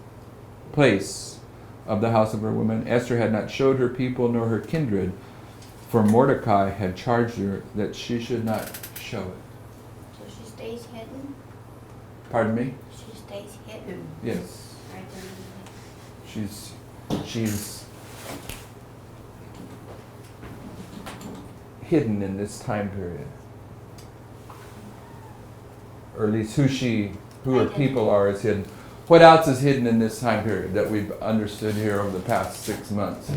place of the house of her women. Esther had not showed her people nor her kindred, for Mordecai had charged her that she should not show it.
So she stays hidden?
Pardon me?
She stays hidden.
Yes.
Right there.
She's hidden in this time period. Or at least who her people are is hidden. What else is hidden in this time period that we've understood here over the past 6 months?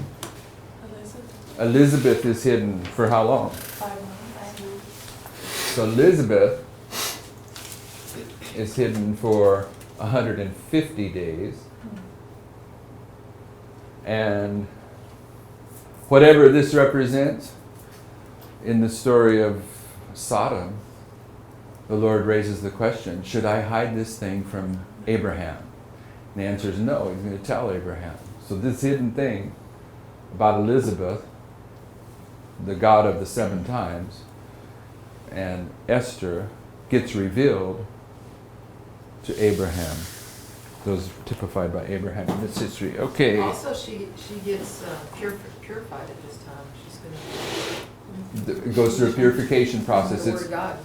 Elizabeth is hidden for how long?
5 months.
So Elizabeth is hidden for 150 days. And whatever this represents, in the story of Sodom, the Lord raises the question, should I hide this thing from Abraham? And the answer is no, he's going to tell Abraham. So this hidden thing about Elizabeth, the God of the 7 times, and Esther gets revealed to Abraham. Those typified by Abraham in this history. Okay.
Also, she gets purified at this time. She's going to.
It goes through a purification process.
The Word of God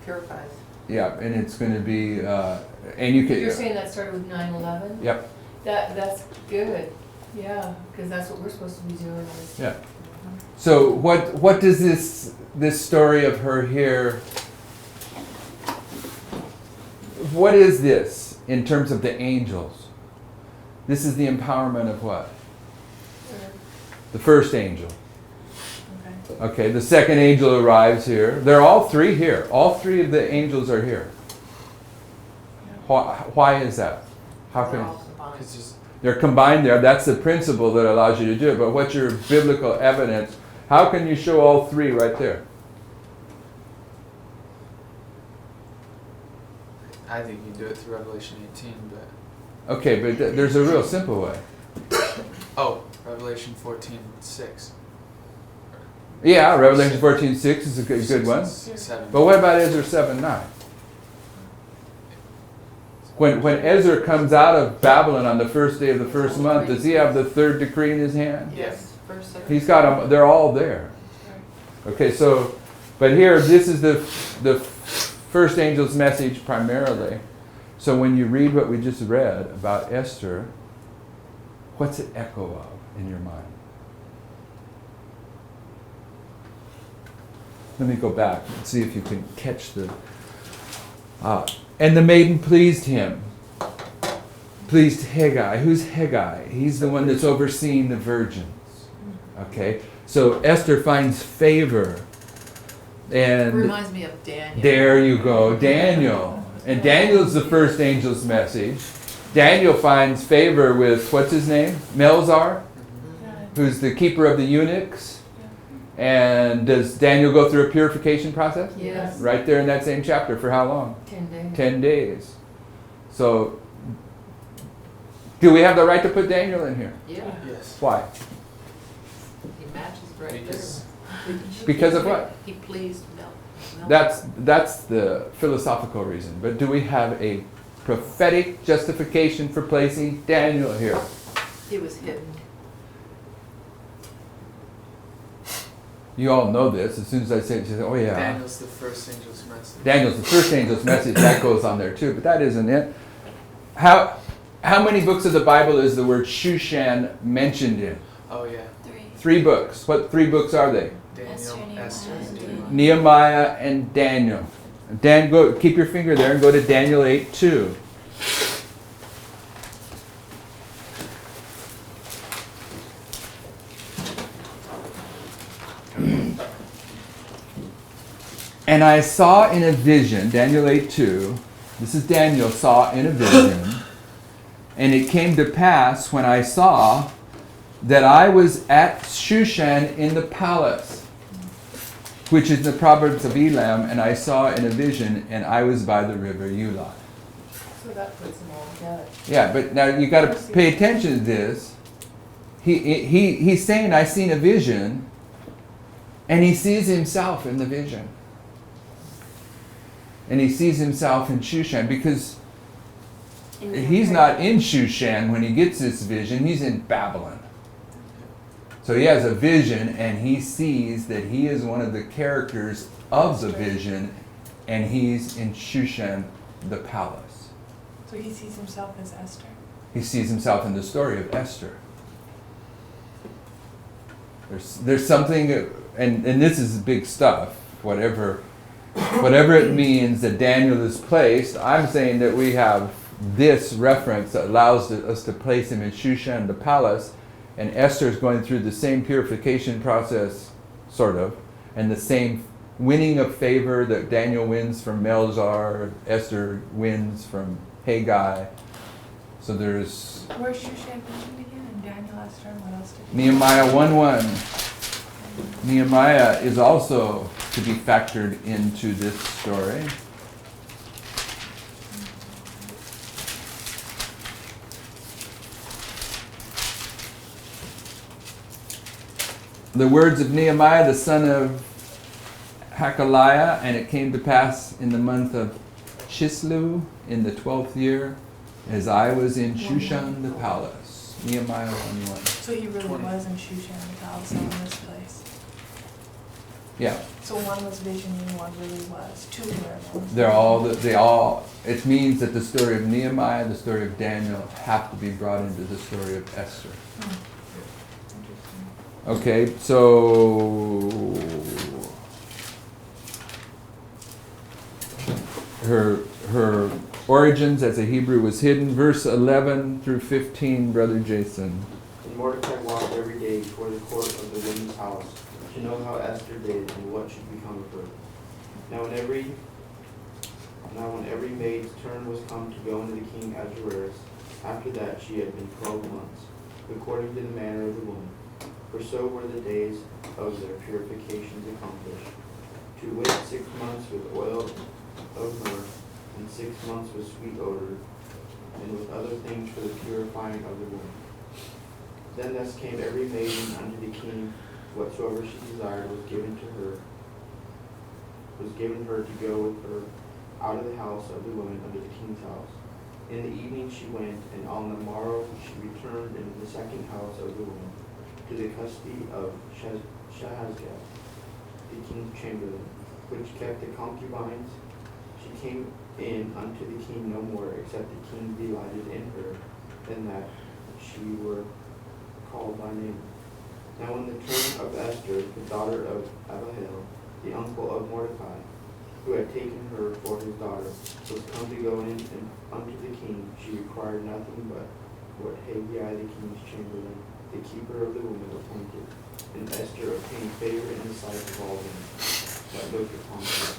purifies.
Yeah, and it's going to be, and you can.
You're saying that started with 9/11?
Yep.
That's good. Yeah, because that's what we're supposed to be doing.
Yeah. So what does this story of her here? What is this in terms of the angels? This is the empowerment of what? The first angel. Okay, the second angel arrives here. They're all 3 here. All 3 of the angels are here. Why is that? How can they're combined there? That's the principle that allows you to do it. But what's your biblical evidence? How can you show all 3 right there?
I think you do it through Revelation 18, but
Okay, but there's a real simple way.
Oh, Revelation 14:6.
Yeah, Revelation 14:6 is a good one.
7.
But what about Ezra 7:9? When Ezra comes out of Babylon on the first day of the first month, does he have the third decree in his hand?
Yes, first, second.
He's got them. They're all there. Okay, so, but here, this is the first angel's message primarily. So when you read what we just read about Esther, what's it echo of in your mind? Let me go back and see if you can catch the... and the maiden pleased him. Pleased Haggai. Who's Haggai? He's the one that's overseeing the virgins. Okay? So Esther finds favor. And
Reminds me of Daniel.
there you go, Daniel. And Daniel's the first angel's message. Daniel finds favor with, what's his name? Melzar, who's the keeper of the eunuchs. And does Daniel go through a purification process?
Yes.
Right there in that same chapter. For how long?
10 days.
10 days. So, do we have the right to put Daniel in here?
Yeah,
Yes.
Why?
he matches right
Because
there.
Because of what?
He pleased Mel.
That's the philosophical reason. But do we have a prophetic justification for placing Daniel here?
He was hidden.
You all know this. As soon as I say it, you say, oh yeah.
Daniel's the first angel's message.
Daniel's the first angel's message. That goes on there too. But that isn't it. How many books of the Bible is the word Shushan mentioned in?
Oh yeah.
3 books. What 3 books are they?
Daniel, Esther, and Nehemiah.
Nehemiah and Daniel. Dan, keep your finger there and go to Daniel 8:2. And I saw in a vision, Daniel 8:2, this is Daniel saw in a vision, and it came to pass when I saw that I was at Shushan in the palace, which is the province of Elam, and I saw in a vision, and I was by the river Ulai.
So that puts them all together.
Yeah, but now you got to pay attention to this. He's saying, I seen a vision, and he sees himself in the vision. And he sees himself in Shushan, because he's not in Shushan when he gets this vision, he's in Babylon. So he has a vision, and he sees that he is one of the characters of the vision, and he's in Shushan, the palace.
So he sees himself as Esther.
He sees himself in the story of Esther. There's something, and this is big stuff, whatever it means that Daniel is placed. I'm saying that we have this reference that allows us to place him in Shushan, the palace, and Esther is going through the same purification process, sort of, and the same winning of favor that Daniel wins from Melzar, Esther wins from Haggai. So there's
Where's Shushan mentioned again? And Daniel, Esther, and what else did he
Nehemiah 1:1. Nehemiah is also to be factored into this story. The words of Nehemiah, the son of Hakaliah, and it came to pass in the month of Chislev in the 12th year, as I was in Shushan the palace. Nehemiah 1:1.
So he really was in Shushan, the palace in this place.
Yeah.
So one was visioning, one really was. 2 were.
They all, it means that the story of Nehemiah, the story of Daniel have to be brought into the story of Esther. Okay, so her origins as a Hebrew was hidden. Verse 11 through 15, Brother Jason.
And Mordecai walked every day before the court of the women's house to know how Esther did and what should become of her. Now when every maid's turn was come to go into the king Ahasuerus, after that she had been 12 months, according to the manner of the woman. For so were the days of their purifications accomplished. To wit, 6 months with oil of myrrh, and 6 months with sweet odor, and with other things for the purifying of the woman. Then thus came every maiden unto the king, whatsoever she desired was given her to go with her out of the house of the women unto the king's house. In the evening she went, and on the morrow she returned into the second house of the women, to the custody of Shahazgad, the king's chamberlain, which kept the concubines. She came in unto the king no more, except the king delighted in her, and that she were called by name. Now when the turn of Esther, the daughter of Abihail, the uncle of Mordecai, who had taken her for his daughter, was come to go in and unto the king, she required nothing but what Haggai the king's chamberlain, the keeper of the women, appointed. And Esther obtained favor in the sight of all them that looked upon her.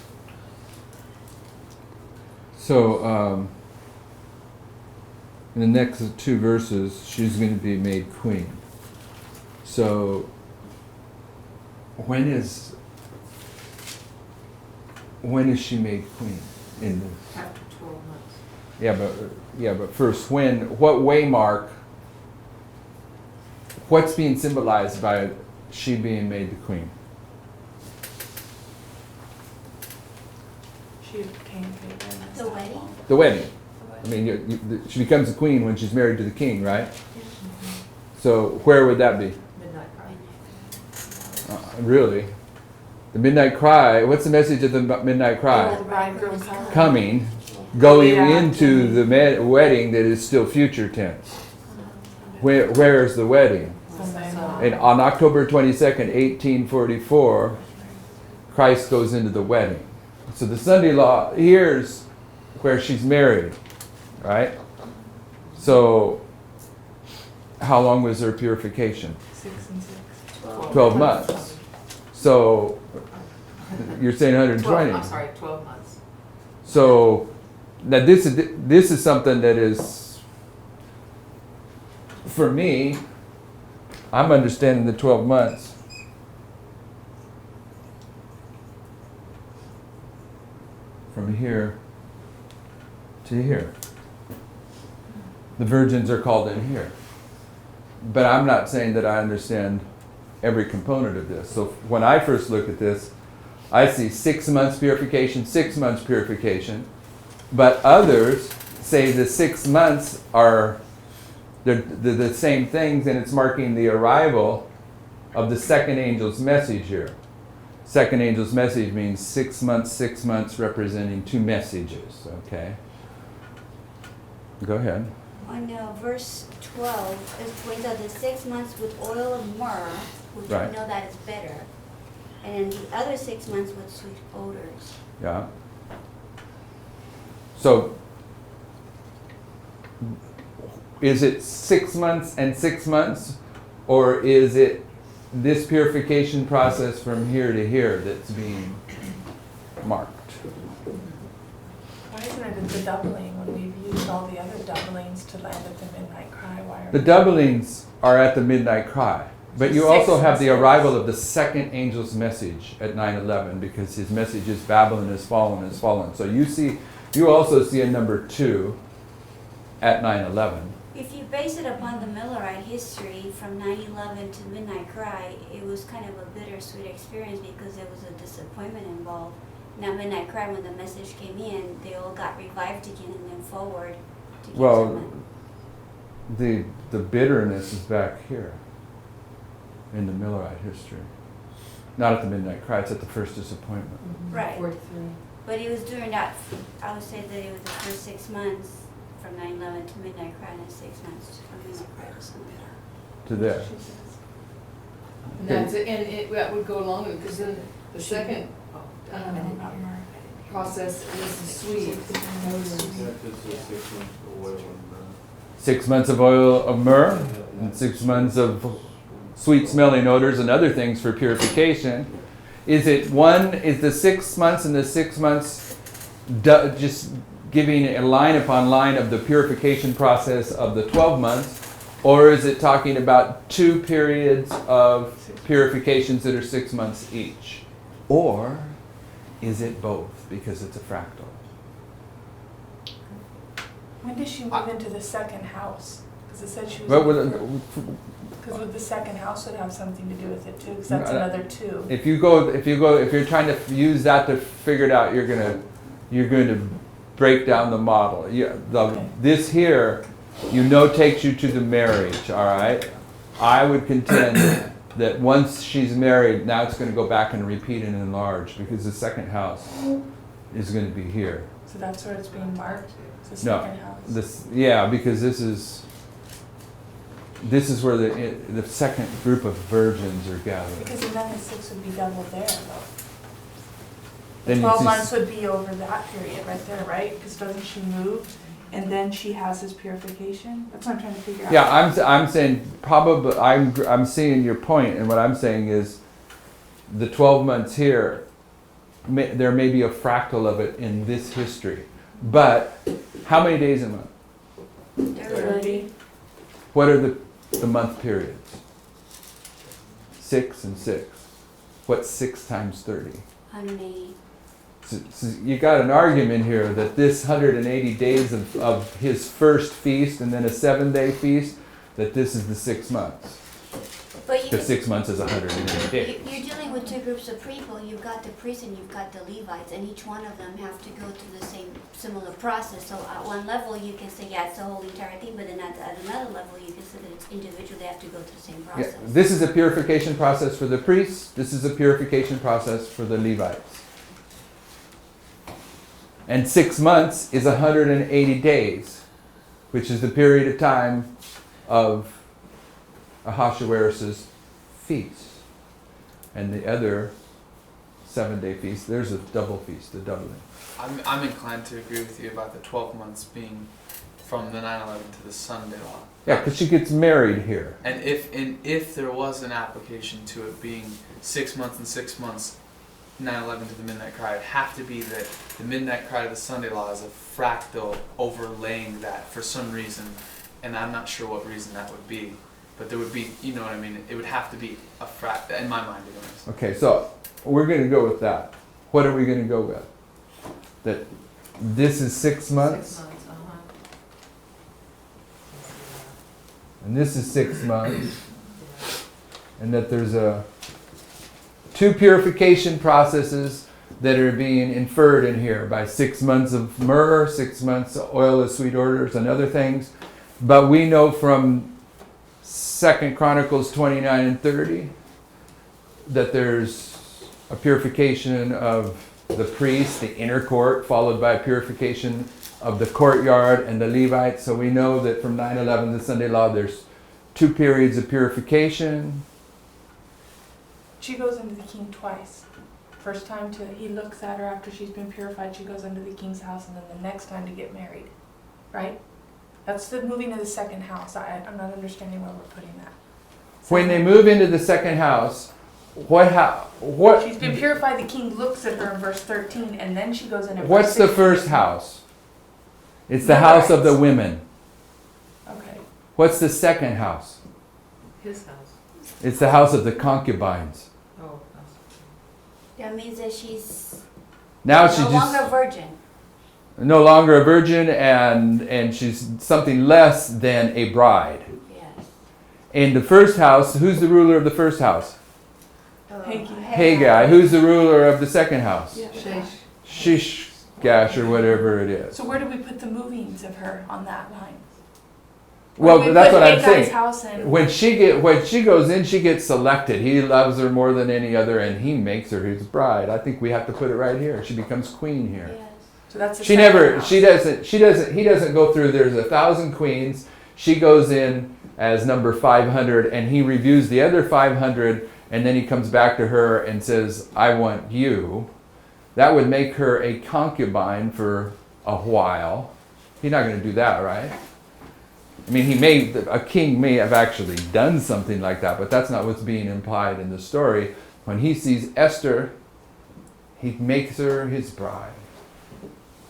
So, in the next two verses, she's going to be made queen. So, when is she made queen in this?
After 12 months.
Yeah, but first, what waymark? What's being symbolized by she being made the queen?
She obtained favor in
The wedding?
The wedding. I mean, she becomes a queen when she's married to the king, right? So where would that be?
Midnight cry.
Really? The midnight cry. What's the message of the midnight cry?
The bridegroom coming.
Coming, going
Yeah.
into the wedding that is still future tense. Where is the wedding? And on October 22nd, 1844, Christ goes into the wedding. So the Sunday law, here's where she's married, right? So how long was her purification?
6 and 6.
12 months. So you're saying 120.
I'm sorry, 12 months.
So now this is something that is, for me, I'm understanding the 12 months. From here to here. The virgins are called in here. But I'm not saying that I understand every component of this. So when I first look at this, I see 6 months purification, 6 months purification. But others say the 6 months are the same things, and it's marking the arrival of the second angel's message here. Second angel's message means 6 months representing 2 messages, okay? Go ahead.
On verse 12, it points out the 6 months with oil of myrrh, which
Right.
we know that is better, and then the other 6 months with sweet odors.
Yeah. So, is it 6 months and 6 months, or is it this purification process from here to here that's being marked?
Why isn't it the doubling when we've used all the other doublings to land at the midnight cry? Why are
The doublings are at the midnight cry, but you also have the arrival of the second angel's message at 9/11, because his message is Babylon is fallen, is fallen. So you also see a number 2 at 9/11.
If you base it upon the Millerite history from 9/11 to Midnight Cry, it was kind of a bittersweet experience because there was a disappointment involved. Now Midnight Cry, when the message came in, they all got revived again and then forward to give
Well,
someone.
the bitterness is back here in the Millerite history. Not at the midnight cry, it's at the first disappointment.
Right.
43.
But it was during that, I would say that it was the first 6 months from 9/11 to Midnight Cry, and then 6 months from Midnight Cry to Sunday.
To there.
And that's it, and that would go along with, because then the second process is sweet.
6 months of oil of myrrh, and 6 months of sweet smelling odors and other things for purification. Is the 6 months and the 6 months just giving a line upon line of the purification process of the 12 months, or is it talking about 2 periods of purifications that are 6 months each? Or is it both, because it's a fractal?
When did she move into the second house? Because it said she was.
But
Because with the second house would have something to do with it too, because that's another 2.
If you're trying to use that to figure it out, you're going to break down the model. This here, takes you to the marriage, all right? I would contend that once she's married, now it's going to go back and repeat and enlarge because the second house is going to be here.
So that's where it's being marked? It's the
No,
second house?
because this is where the second group of virgins are gathered.
Because then the 6 would be double there though.
Then
The
you
12
see
months would be over that period right there, right? Because doesn't she move and then she has this purification? That's what I'm trying to figure out.
Yeah, I'm saying probably I'm seeing your point, and what I'm saying is the 12 months here, there may be a fractal of it in this history, but how many days a month?
30.
What are the month periods? 6 and 6. What's 6 times 30?
180.
So you got an argument here that this 180 days of his first feast and then a 7-day feast, that this is the 6 months.
But you,
Because 6 months is 180 days.
you're dealing with 2 groups of people. You've got the priests and you've got the Levites, and each one of them have to go through the same similar process. So at one level you can say, yeah, it's the whole entire thing, but then at another level you can say that it's individual, they have to go through the same
Yeah,
process.
this is a purification process for the priests. This is a purification process for the Levites. And 6 months is 180 days, which is the period of time of Ahasuerus' feast. And the other 7-day feast, there's a double feast, a doubling.
I'm inclined to agree with you about the 12 months being from the 9/11 to the Sunday law.
Yeah, because she gets married here.
And if there was an application to it being 6 months and 6 months, 9/11 to the midnight cry, it'd have to be that the midnight cry to the Sunday law is a fractal overlaying that for some reason, and I'm not sure what reason that would be, but there would be, you know what I mean? It would have to be a fract, in my mind anyways.
Okay, so we're going to go with that. What are we going to go with? That this is 6 months,
6 months,
and this is 6 months, and that there's 2 purification processes that are being inferred in here by 6 months of myrrh, 6 months of oil of sweet odors and other things. But we know from 2 Chronicles 29 and 30 that there's a purification of the priest, the inner court, followed by a purification of the courtyard and the Levites. So we know that from 9/11 to Sunday law, there's 2 periods of purification.
She goes into the king twice. First time he looks at her after she's been purified, she goes into the king's house, and then the next time to get married, right? That's the moving to the second house. I'm not understanding where we're putting that.
When they move into the second house, what?
She's been purified, the king looks at her in verse 13, and then she goes in at verse
What's the
16.
first house? It's the house of the women.
Okay.
What's the second house?
His house.
It's the house of the concubines.
Oh,
That means that she's
Now she's
no longer a
just
virgin.
no longer a virgin, and she's something less than a bride.
Yes.
In the first house, who's the ruler of the first house? Haggai. Who's the ruler of the second house? Shishgash or whatever it is.
So where do we put the movings of her on that line?
Well,
We
that's
put
what I'm
Haggai's
saying.
house in.
When she goes in, she gets selected. He loves her more than any other, and he makes her his bride. I think we have to put it right here. She becomes queen here.
Yes.
So that's the
She
second
never.
house.
He doesn't go through. There's 1,000 queens. She goes in as number 500, and he reviews the other 500, and then he comes back to her and says, "I want you." That would make her a concubine for a while. He's not going to do that, right? I mean, a king may have actually done something like that, but that's not what's being implied in the story. When he sees Esther, he makes her his bride.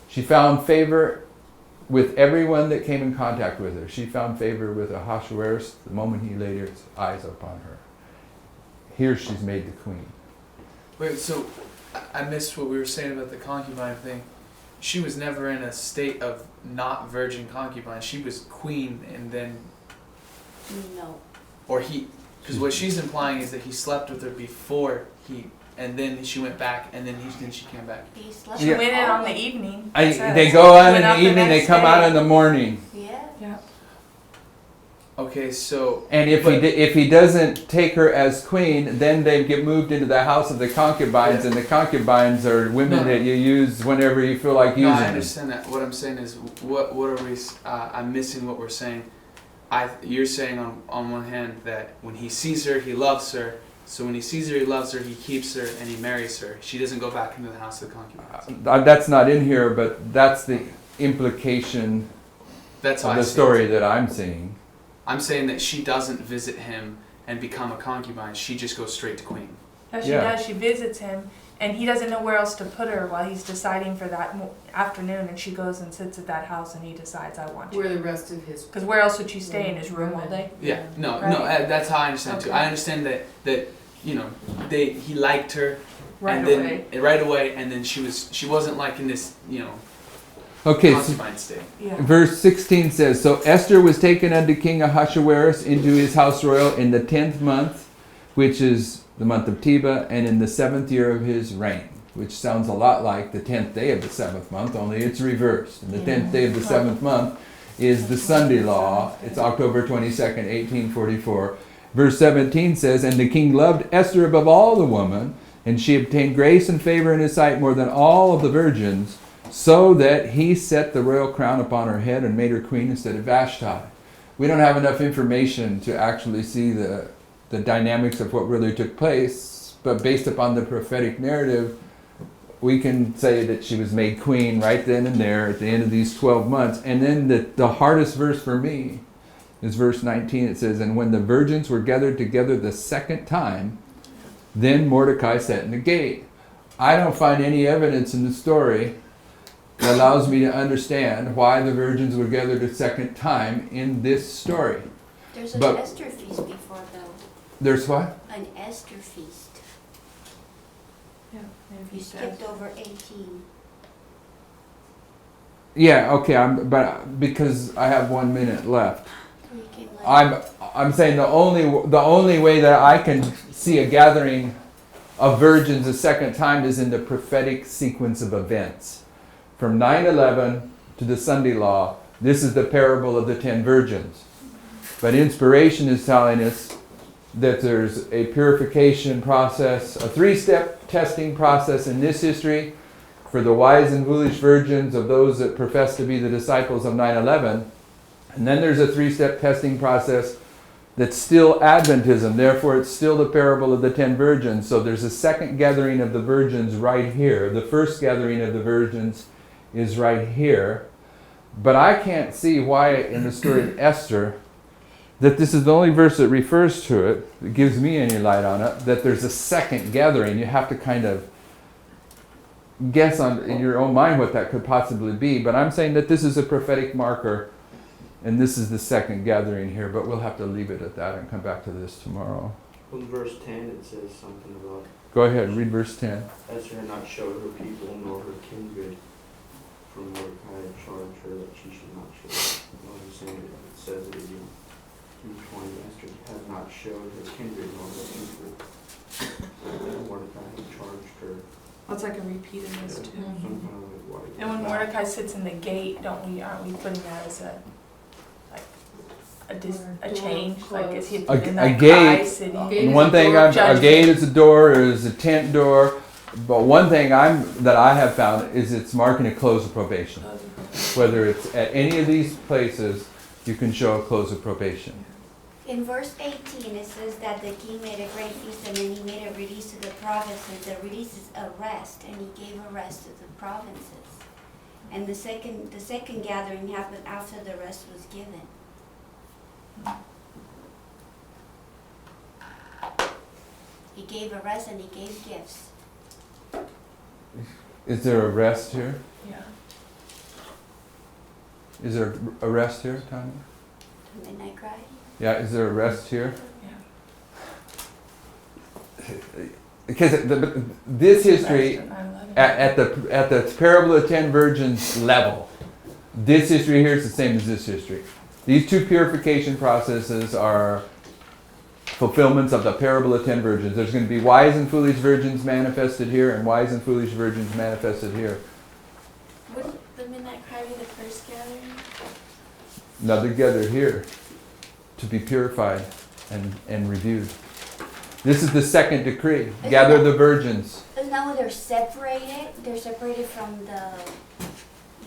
She found favor with everyone that came in contact with her. She found favor with Ahasuerus the moment he laid his eyes upon her. Here she's made the queen.
Wait, so I missed what we were saying about the concubine thing. She was never in a state of not virgin concubine. She was queen and then...
No.
or because what she's implying is that he slept with her before and then she went back, and then she came back.
He slept
She
Yeah.
went in on the evening. it says.
They go out in
Went out
the evening, they
next
come out
day.
in the morning.
Yeah.
Yeah.
Okay, so
And if he doesn't take her as queen, then they get moved into the house of the concubines, and the concubines are women
No.
that you use whenever you feel like
no,
using
I
them.
understand that. What I'm saying is, what are we? I'm missing what we're saying. You're saying on one hand that when he sees her, he loves her. So when he sees her, he loves her, he keeps her, and he marries her. She doesn't go back into the house of the concubines.
That's not in here, but that's the implication
That's how
of
I
the
see
story
it.
that I'm seeing.
I'm saying that she doesn't visit him and become a concubine. She just goes straight to queen.
Yeah, she
Yeah.
does. She visits him, and he doesn't know where else to put her while he's deciding for that afternoon. And she goes and sits at that house, and he decides, "I want you."
Where the rest of his.
Because where else would she stay in his room all day?
Yeah, no,
Right.
that's how I understand it too.
Okay.
I understand that he liked her
Right
and
away.
then right away, and then she wasn't like in this
Okay, so
concubine state.
Yeah.
verse 16 says, So Esther was taken unto King Ahasuerus into his house royal in the 10th month, which is the month of Teba, and in the 7th year of his reign, which sounds a lot like the 10th day of the 7th month, only it's reversed. And the 10th day of the 7th month is the Sunday law. It's October 22nd, 1844. Verse 17 says, And the king loved Esther above all the women, and she obtained grace and favor in his sight more than all of the virgins, so that he set the royal crown upon her head and made her queen instead of Vashti. We don't have enough information to actually see the dynamics of what really took place, but based upon the prophetic narrative, we can say that she was made queen right then and there at the end of these 12 months. And then the hardest verse for me is verse 19. It says, And when the virgins were gathered together the second time, then Mordecai sat in the gate. I don't find any evidence in the story that allows me to understand why the virgins were gathered a second time in this story.
There's an
But-
Esther feast before though.
There's what?
An Esther feast.
Yeah.
You skipped over 18.
Yeah, okay, but because I have 1 minute left.
You can like,
I'm saying the only way that I can see a gathering of virgins a second time is in the prophetic sequence of events. From 9/11 to the Sunday law, this is the parable of the 10 virgins. But inspiration is telling us that there's a purification process, a 3-step testing process in this history for the wise and foolish virgins of those that profess to be the disciples of 9/11. And then there's a 3-step testing process that's still Adventism. Therefore, it's still the parable of the 10 virgins. So there's a second gathering of the virgins right here. The first gathering of the virgins is right here. But I can't see why in the story of Esther that this is the only verse that refers to it, that gives me any light on it, that there's a second gathering. You have to kind of guess in your own mind what that could possibly be. But I'm saying that this is a prophetic marker, and this is the second gathering here. But we'll have to leave it at that and come back to this tomorrow.
In verse 10, it says something about
Go ahead, read verse 10.
Esther had not showed her people nor her kindred, for Mordecai had charged her that she should not show. It says it again. 2:20, Esther had not showed her kindred nor her people. Mordecai had charged her.
That's like a repeat of this too.
Some kind of like what it
And when
goes back.
Mordecai sits in the gate, aren't we putting that as a change? Like is he
A-
put in
a
that
gate-
Kai city?
Gate is
One
a
thing,
door of
a
judgment.
gate is a door, is a tent door. But one thing that I have found is it's marking a close of probation. Whether it's at any of these places, you can show a close of probation.
in verse 18, it says that the king made a great feast and then he made a release to the provinces. The release is a rest, and he gave a rest to the provinces. And the second gathering happened after the rest was given. He gave a rest and he gave gifts.
Is there a rest here?
Yeah.
Is there a rest here, Tanya?
The midnight cry.
Yeah, is there a rest here?
Yeah.
Because this history,
Rest
at the parable of the 10 virgins level, this history here is the same as this history. These two purification processes are fulfillments of the parable of 10 virgins. There's going to be wise and foolish virgins manifested here, and wise and foolish virgins manifested here.
Wouldn't the midnight cry be the first gathering?
Now they're gathered here to be purified and reviewed. This is the second decree. Gather the virgins.
And now they're separated. They're separated from the,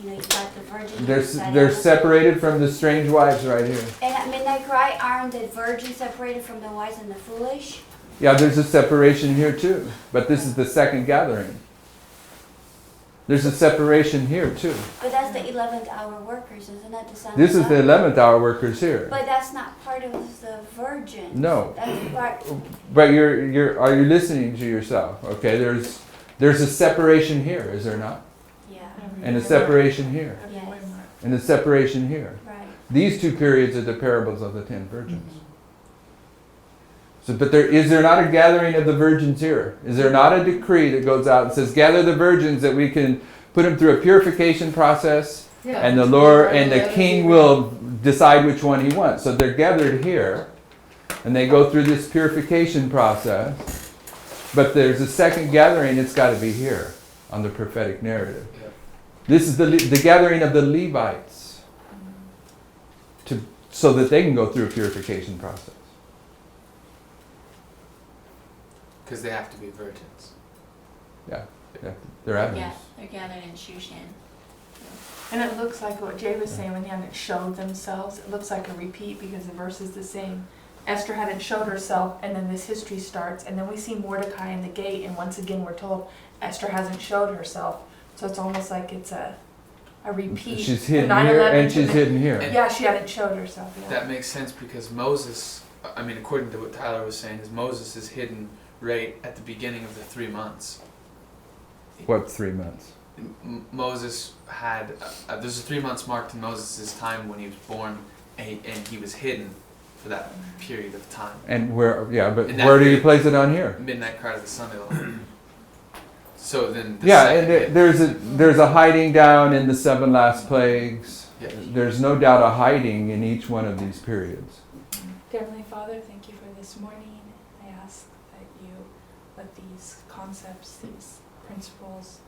you've got the virgins.
They're separated from the strange wives right here.
And at midnight cry, aren't the virgins separated from the wise and the foolish?
Yeah, there's a separation here too. But this is the second gathering. There's a separation here too.
But that's the 11th hour workers, isn't that the son?
This is the 11th hour workers here.
But that's not part of the virgins.
No.
That's part.
But are you listening to yourself? Okay, there's a separation here, is there not?
Yeah.
And a separation here.
Yes.
And a separation here.
Right.
These two periods are the parables of the 10 virgins. So, but is there not a gathering of the virgins here? Is there not a decree that goes out and says, gather the virgins that we can put them through a purification process, and the Lord and the King will decide which one He wants. So they're gathered here, and they go through this purification process. But there's a second gathering. It's got to be here on the prophetic narrative. This is the gathering of the Levites, so that they can go through a purification process.
Because they have to be virgins.
Yeah, they're Adams.
Yeah, they're gathered in Shushan.
And it looks like what Jay was saying when he hadn't showed themselves. It looks like a repeat because the verse is the same. Esther hadn't showed herself, and then this history starts, and then we see Mordecai in the gate, and once again we're told Esther hasn't showed herself. So it's almost like it's a repeat.
She's hidden
The
here
9/11
and she's hidden here.
Yeah, she hadn't showed herself. Yeah.
That makes sense because Moses, according to what Tyler was saying, is Moses is hidden right at the beginning of the 3 months.
What 3 months?
Moses had, there's a 3 months marked in Moses' time when he was born, and he was hidden for that period of time.
And where? Yeah, but
And that
where do you
period-
place it on here?
Midnight cry to the Sunday law. So then the
Yeah,
second
and there's a hiding down in the 7 last plagues.
Yeah.
There's no doubt a hiding in each one of these periods.
Dear Heavenly Father, thank you for this morning. I ask that you let these concepts, these principles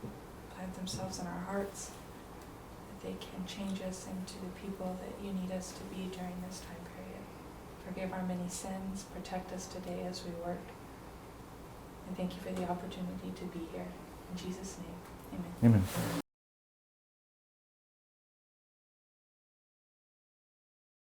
plant themselves in our hearts, that they can change us into the people that you need us to be during this time period. Forgive our many sins, protect us today as we work, and thank you for the opportunity to be here. In Jesus' name, amen.
Amen.